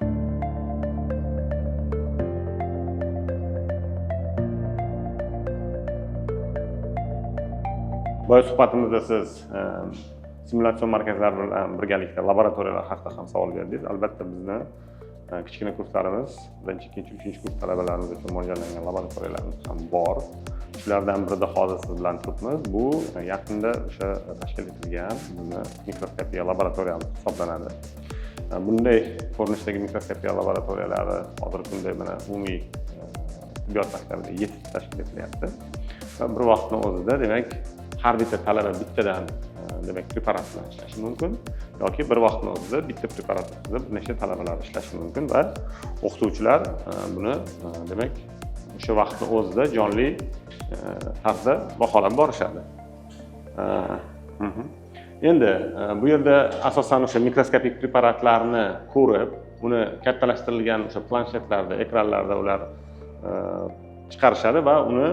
Boya suhbatimizda siz simulyatsiya markazlari bilan birgalikda laboratoriyalar haqida ham savol berdingiz. Albatta bizni kichkina kurslarimiz, 2-3 kurs talabalarimiz uchun mo'ljallangan laboratoriyalarimiz ham bor. Shulardan birida hozir siz bilan turibmiz. Bu yaqinda o'sha tashkil etilgan bizni mikroskopiya laboratoriyamiz hisoblanadi. Bunday ko'rinishdagi mikroskopiya laboratoriyalari hozirgi kunda mana umumiy tibbiyot maktabida 7 tashkil etilyapti. Va bir vaqtning o'zida, demak, har bitta talaba bittadan demak preparat bilan ishlashi mumkin yoki bir vaqtning o'zida bitta preparat ustida bir nechta talabalar ishlashi mumkin va o'qituvchilar buni demak o'sha vaqtning o'zida jonli tarzda baholab borishadi. Endi bu yerda asosan o'sha mikroskopik preparatlarni ko'rib, uni kattalashtirilgan o'sha planshetlarda, ekranlarda ular chiqarishadi va uni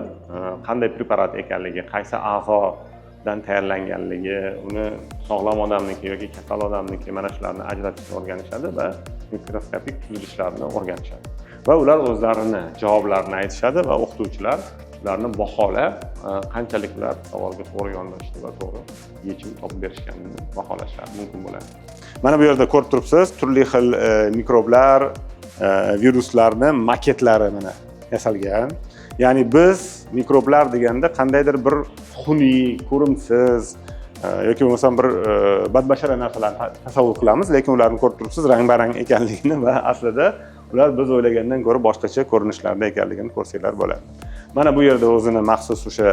qanday preparat ekanligi, qaysi a'zodan tayyorlanganligi, uni sog'lom odamniki yoki kasal odamniki, mana shularni ajratishni o'rganishadi va mikroskopik tuzilishlarni o'rganishadi. Va ular o'zlarini javoblarini aytishadi va o'qituvchilar ularni baholab, qanchalik ular savolga to'g'ri yondashdi va to'g'ri yechim topib berishganini baholashlari mumkin bo'ladi. Mana bu yerda ko'rib turibsiz, turli xil mikroblar, viruslarni maketlari mana yasalgan. Ya'ni biz mikroblar deganda qandaydir bir xunuk, ko'rimsiz yoki bo'lmasam bir badbashara narsalarni tasavvur qilamiz, lekin ularni ko'rib turibsiz rang-barang ekanligini va aslida ular biz o'ylagandan ko'ra boshqacha ko'rinishlarda ekanligini ko'rsanglar bo'ladi. Mana bu yerda o'zini maxsus o'sha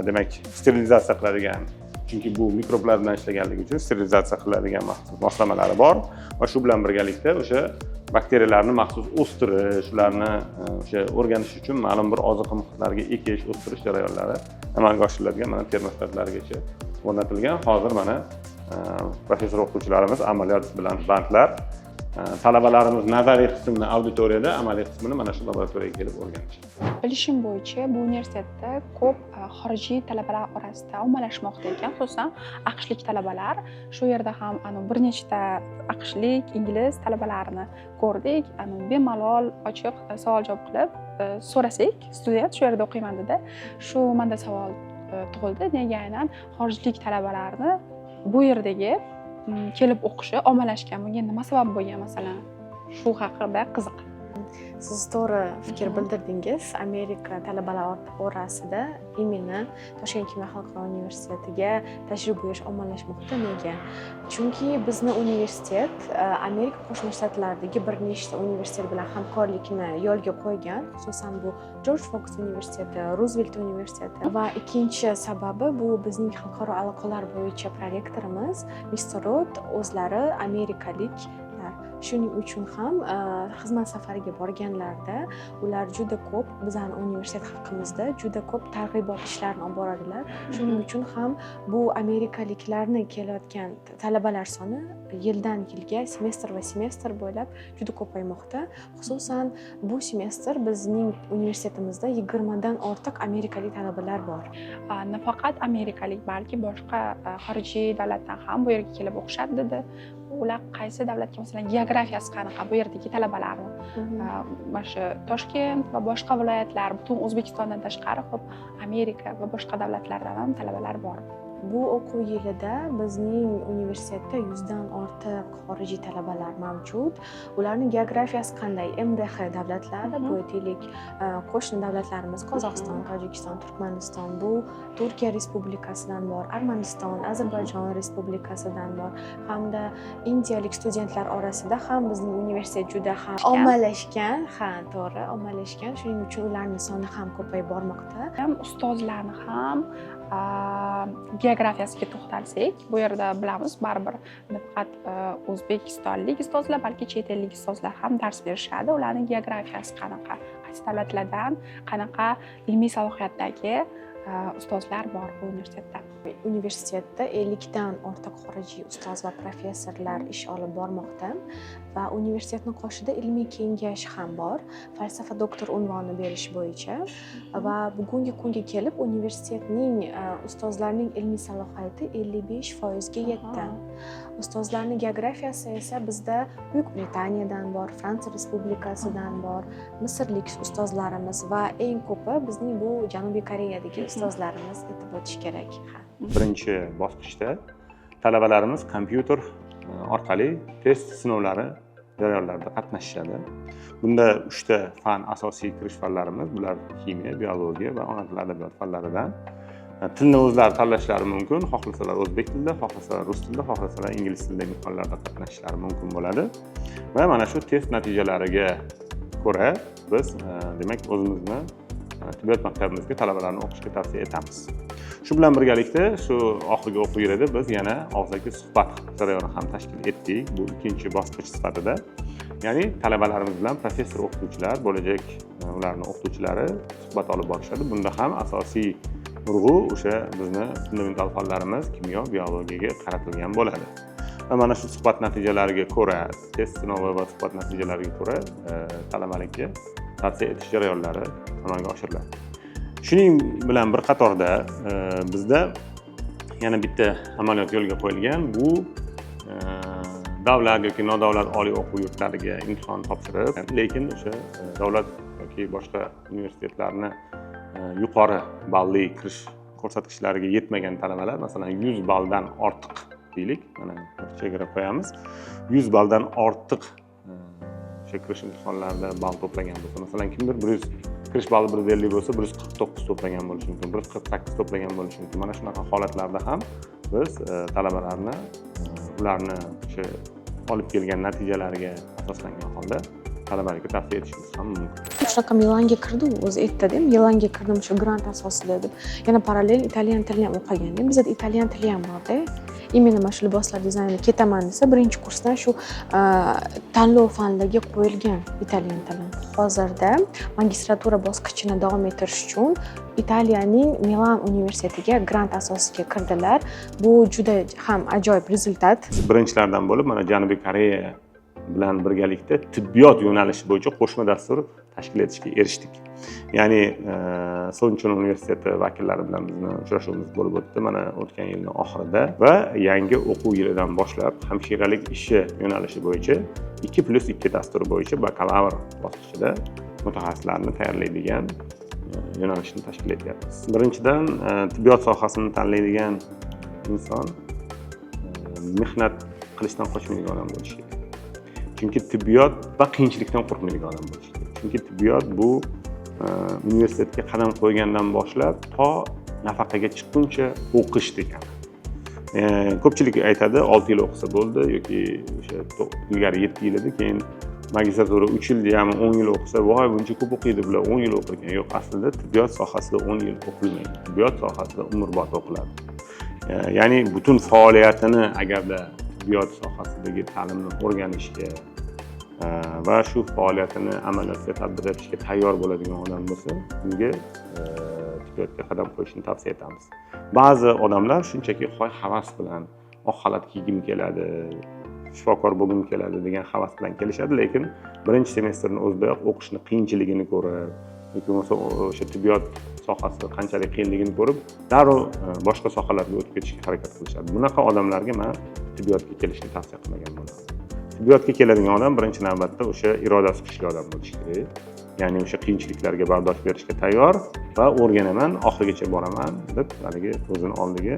demak sterilizatsiya qiladigan, chunki bu mikroblar bilan ishlaganligi uchun sterilizatsiya qiladigan maxsus moslamalari bor va shu bilan birgalikda o'sha bakteriyalarni maxsus o'stirish, ularni o'sha o'rganish uchun ma'lum bir oziqa muhitlariga ekish, o'stirish jarayonlari amalga oshiriladigan mana termostatlargacha o'rnatilgan. Hozir mana professor o'qituvchilarimiz amaliyot bilan bandlar, talabalarimiz nazariy qismini auditoriyada, amaliy qismini mana shu laboratoriyaga kelib o'rganishadi. Bilishim bo'yicha bu universitetda ko'p xorijiy talabalar orasida ommalashmoqda ekan, xususan AQShlik talabalar. Shu yerda ham bir nechta AQShlik, ingliz talabalarini ko'rdik. Bemalol ochiq savol-javob qilib so'rasak, student shu yerda o'qiyman dedi. Shu menda savol tug'ildi, nega aynan xorijlik talabalarni bu yerdagi kelib o'qishi ommalashgan, bunga nima sabab bo'lgan, masalan, shu haqida qiziq. Siz to'g'ri fikr bildirdingiz. Amerika talabalar orasida именно Toshkent kimyo xalqaro universitetiga tashrif buyurish ommalashmoqda. Nega? Chunki bizni universitet Amerika Qo'shma Shtatlaridagi bir nechta universitet bilan hamkorlikni yo'lga qo'ygan. Xususan bu George Fox universiteti, Roosevelt universiteti va ikkinchi sababi bu bizning xalqaro aloqalar bo'yicha prorektorimiz Mr. Roth o'zlari amerikalik. Shuning uchun ham xizmat safariga borganlarda ular juda ko'p bizning universitet haqimizda juda ko'p targ'ibot ishlarini olib boradilar. Shuning uchun ham bu amerikaliklarni kelayotgan talabalar soni yildan yilga, semestr va semestr bo'ylab juda ko'paymoqda. Xususan bu semestr bizning universitetimizda 20 dan ortiq amerikalik talabalar bor. Nafaqat amerikalik, balki boshqa xorijiy davlatdan ham bu yerga kelib o'qishadi dedi. Ular qaysi davlatga, masalan, geografiyasi qanaqa, bu yerdagi talabalarni mana shu Toshkent va boshqa viloyatlar, butun O'zbekistondan tashqari ko'p Amerika va boshqa davlatlardan ham talabalar bor. Bu o'quv yilida bizning universitetda 100 dan ortiq xorijiy talabalar mavjud. Ularning geografiyasi qanday? MDH davlatlari, bu aytaylik qo'shni davlatlarimiz Qozog'iston, Tojikiston, Turkmaniston, bu Turkiya Respublikasidan bor, Armaniston, Ozarbayjon Respublikasidan bor, hamda indiyalik studentlar orasida ham bizning universitet juda ham ommalashgan, to'g'ri, ommalashgan. Shuning uchun ularning soni ham ko'payib bormoqda. Ham ustozlarni ham geografiyasiga to'xtalsak, bu yerda bilamiz, baribir nafaqat o'zbekistonlik ustozlar, balki chet ellik ustozlar ham dars berishadi. Ularning geografiyasi qanaqa, qaysi davlatlardan, qanaqa ilmiy salohiyatdagi ustozlar bor bu universitetda. Universitetda 50 dan ortiq xorijiy ustoz va professorlar ish olib bormoqda va universitetning qoshida ilmiy kengash ham bor, falsafa doktor unvoni berish bo'yicha va bugungi kunga kelib universitetning ustozlarining ilmiy salohiyati 55% ga yetdi. Ustozlarning geografiyasi esa bizda Buyuk Britaniyadan bor, Fransiya Respublikasidan bor, Misrlik ustozlarimiz va eng ko'pi bizning bu Janubiy Koreyadagi ustozlarimiz aytib o'tish kerak. Birinchi bosqichda talabalarimiz kompyuter orqali test sinovlari jarayonlarida qatnashishadi. Bunda 3 ta fan asosiy kirish fanlarimiz, bular kimyo, biologiya va ona tili adabiyot fanlaridan. Tilni o'zlari tanlashlari mumkin, xohlasalar o'zbek tilida, xohlasalar rus tilida, xohlasalar ingliz tilidagi fanlarda qatnashishlari mumkin bo'ladi. Va mana shu test natijalariga ko'ra biz demak o'zimizni tibbiyot maktabimizga talabalarni o'qishga tavsiya etamiz. Shu bilan birgalikda shu oxirgi o'quv yilida biz yana og'zaki suhbat jarayoni ham tashkil etdik. Bu ikkinchi bosqich sifatida. Ya'ni talabalarimiz bilan professor o'qituvchilar, bo'lajak ularning o'qituvchilari suhbat olib borishadi. Bunda ham asosiy urg'u o'sha bizni fundamental fanlarimiz kimyo, biologiyaga qaratilgan bo'ladi. Va mana shu suhbat natijalariga ko'ra, test sinovi va suhbat natijalariga ko'ra talabalikka tavsiya etish jarayonlari amalga oshiriladi. Shuning bilan bir qatorda bizda yana bitta amaliyot yo'lga qo'yilgan. Bu davlat yoki nodavlat oliy o'quv yurtlariga imtihon topshirib, lekin o'sha davlat yoki boshqa universitetlarni yuqori balli kirish ko'rsatkichlariga yetmagan talabalar, masalan 100 balldan ortiq deylik, mana chegara qo'yamiz. 100 balldan ortiq o'sha kirish imtihonlarida ball to'plagan bo'lsa, masalan kimdir 100 kirish balli 150 bo'lsa, 149 to'plagan bo'lishi mumkin, 148 to'plagan bo'lishi mumkin. Mana shunaqa holatlarda ham biz talabalarni ularni o'sha olib kelgan natijalariga asoslangan holda talabalikka tavsiya etishimiz ham mumkin. Shunaqa Milanga kirdi, o'zi aytdi, Milanga kirdim shu grant asosida deb. Yana parallel italyan tilini ham o'qigan. Bizda italyan tili ham bor-da. именно mana shu liboslar dizaynida ketaman desa, birinchi kursdan shu tanlov fanlariga qo'yilgan italyan tili. Hozirda magistratura bosqichini davom ettirish uchun Italiyaning Milan universitetiga grant asosiga kirdilar. Bu juda ham ajoyib rezultat. Birinchilardan bo'lib, mana Janubiy Koreya bilan birgalikda tibbiyot yo'nalishi bo'yicha qo'shma dastur tashkil etishga erishdik. Ya'ni Sonchun universiteti vakillari bilan bizni uchrashuvimiz bo'lib o'tdi mana o'tgan yilning oxirida va yangi o'quv yilidan boshlab hamshiralik ishi yo'nalishi bo'yicha 2+2 dasturi bo'yicha bakalavr bosqichida mutaxassislarni tayyorlaydigan yo'nalishni tashkil etyapmiz. Birinchidan tibbiyot sohasini tanlaydigan inson mehnat qilishdan qochmaydigan odam bo'lishi kerak. Chunki tibbiyot va qiyinchilikdan qo'rqmaydigan odam bo'lishi kerak. Chunki tibbiyot bu universitetga qadam qo'ygandan boshlab to nafaqaga chiqquncha o'qish degani. Ko'pchilik aytadi 6 yil o'qisa bo'ldi yoki o'sha ilgari 7 yil edi, keyin magistratura 3 yil ya'ni 10 yil o'qisa, voy buncha ko'p o'qiydi bular 10 yil o'qir ekan. Yo'q, aslida tibbiyot sohasida 10 yil o'qilmaydi. Tibbiyot sohasida umrbod o'qiladi. Ya'ni butun faoliyatini agarda tibbiyot sohasidagi ta'limni o'rganishga va shu faoliyatini amaliyotga tatbiq etishga tayyor bo'ladigan odam bo'lsa, unga tibbiyotga qadam qo'yishni tavsiya etamiz. Ba'zi odamlar shunchaki havas bilan oq xalat kiygim keladi, shifokor bo'lgim keladi degan havas bilan kelishadi, lekin birinchi semestrning o'zidayoq o'qishni qiyinchiligini ko'rib yoki bo'lmasa o'sha tibbiyot sohasida qanchalik qiyinligini ko'rib, darrov boshqa sohalarga o'tib ketishga harakat qilishadi. Bunaqa odamlarga men tibbiyotga kelishni tavsiya qilmagan bo'laman. Tibbiyotga keladigan odam birinchi navbatda o'sha irodasi kuchli odam bo'lishi kerak. Ya'ni o'sha qiyinchiliklarga bardosh berishga tayyor va o'rganaman, oxirigacha boraman deb haligi o'zini oldiga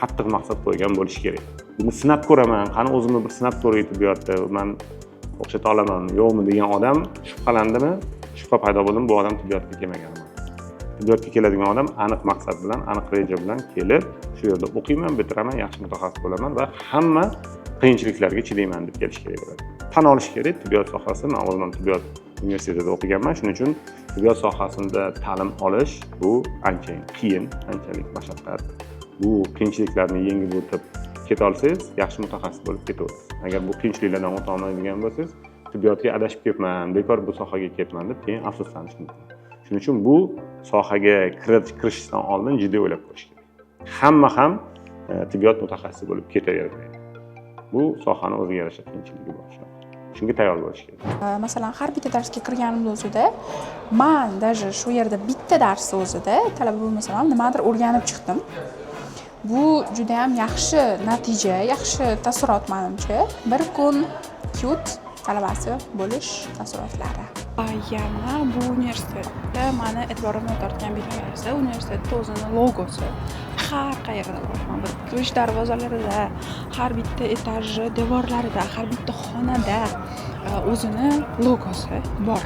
qattiq maqsad qo'ygan bo'lishi kerak. Buni sinab ko'raman, qani o'zimni bir sinab ko'ray tibbiyotda, men o'xshata olaman yo'qmi degan odam shubhalandimi? Shubha paydo bo'ldimi, bu odam tibbiyotga kelmagan emas. Tibbiyotga keladigan odam aniq maqsad bilan, aniq reja bilan kelib, shu yerda o'qiyman, bitiraman, yaxshi mutaxassis bo'laman va hamma qiyinchiliklarga chidayman deb kelish kerak bo'ladi. Tan olish kerak tibbiyot sohasi. Men o'zim tibbiyot universitetida o'qiganman, shuning uchun tibbiyot sohasida ta'lim olish bu ancha qiyin, anchalik mashaqqat. Bu qiyinchiliklarni yengib o'tib keta olsangiz, yaxshi mutaxassis bo'lib ketaverasiz. Agar bu qiyinchiliklardan o'ta olmaydigan bo'lsangiz, tibbiyotga adashib ketman, bekor bu sohaga ketman deb keyin afsuslanish mumkin. Shuning uchun bu sohaga kirishdan oldin jiddiy o'ylab ko'rish kerak. Hamma ham tibbiyot mutaxassisi bo'lib ketavermaydi. Bu sohani o'ziga yarasha qiyinchiligi bor. Shunga tayyor bo'lish kerak. Masalan, har bitta darsga kirganimda o'zida men даже shu yerda bitta darsni o'zida talaba bo'lmasam ham nimadir o'rganib chiqdim. Bu juda ham yaxshi natija, yaxshi taassurot menimcha. Bir kun QT talabasi bo'lish taassurotlari. Yana bu universitetda meni e'tiborimni tortgan bitta narsa, universitetda o'zini logosi. Har qayerda bor. Kirish darvozalarida, har bitta etajni devorlarida, har bitta xonada o'zini logosi bor.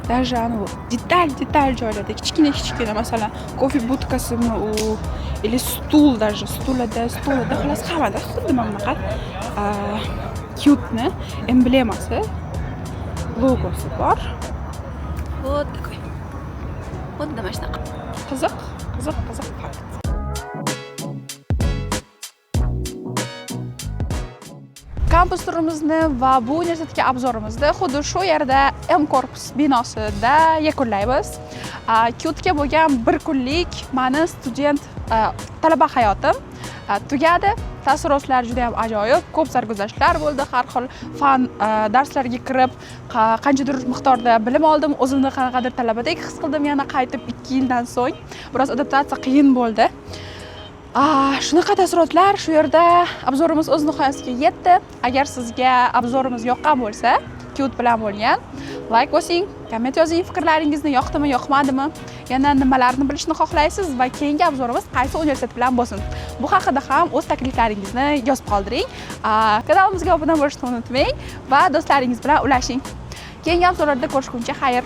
Даже anu detal joylarda kichkina masalan kofe budkasimi u или stul даже stulida xullas hammada xuddi mana bunaqa QT'ni emblemasi, logosi bor. Вот такой. Вот mana shunaqa. Qiziq fakt. Kampus turimizni va bu universitetga obzorimizni xuddi shu yerda M korpus binosida yakunlaymiz. QT'ga bo'lgan bir kunlik meni student talaba hayotim tugadi. Taassurotlar juda ham ajoyib, ko'p sarguzashtlar bo'ldi, har xil fan darslariga kirib, qanchadir miqdorda bilim oldim, o'zimni qanaqadir talabadek his qildim, yana qaytib 2 yildan so'ng biroz adaptatsiya qiyin bo'ldi. Shunaqa taassurotlar, shu yerda obzorimiz o'z nihoyasiga yetdi. Agar sizga obzorimiz yoqqan bo'lsa, QT bilan bo'lgan, like bosing, komment yozing, fikrlaringizni yoqdimi, yoqmadimi, yana nimalarni bilishni xohlaysiz va keyingi obzorimiz qaysi universitet bilan bo'lsin. Bu haqida ham o'z takliflaringizni yozib qoldiring. Kanalimizga obuna bo'lishni unutmang va do'stlaringiz bilan ulashing. Keyingi obzorlarda ko'rishguncha xayr.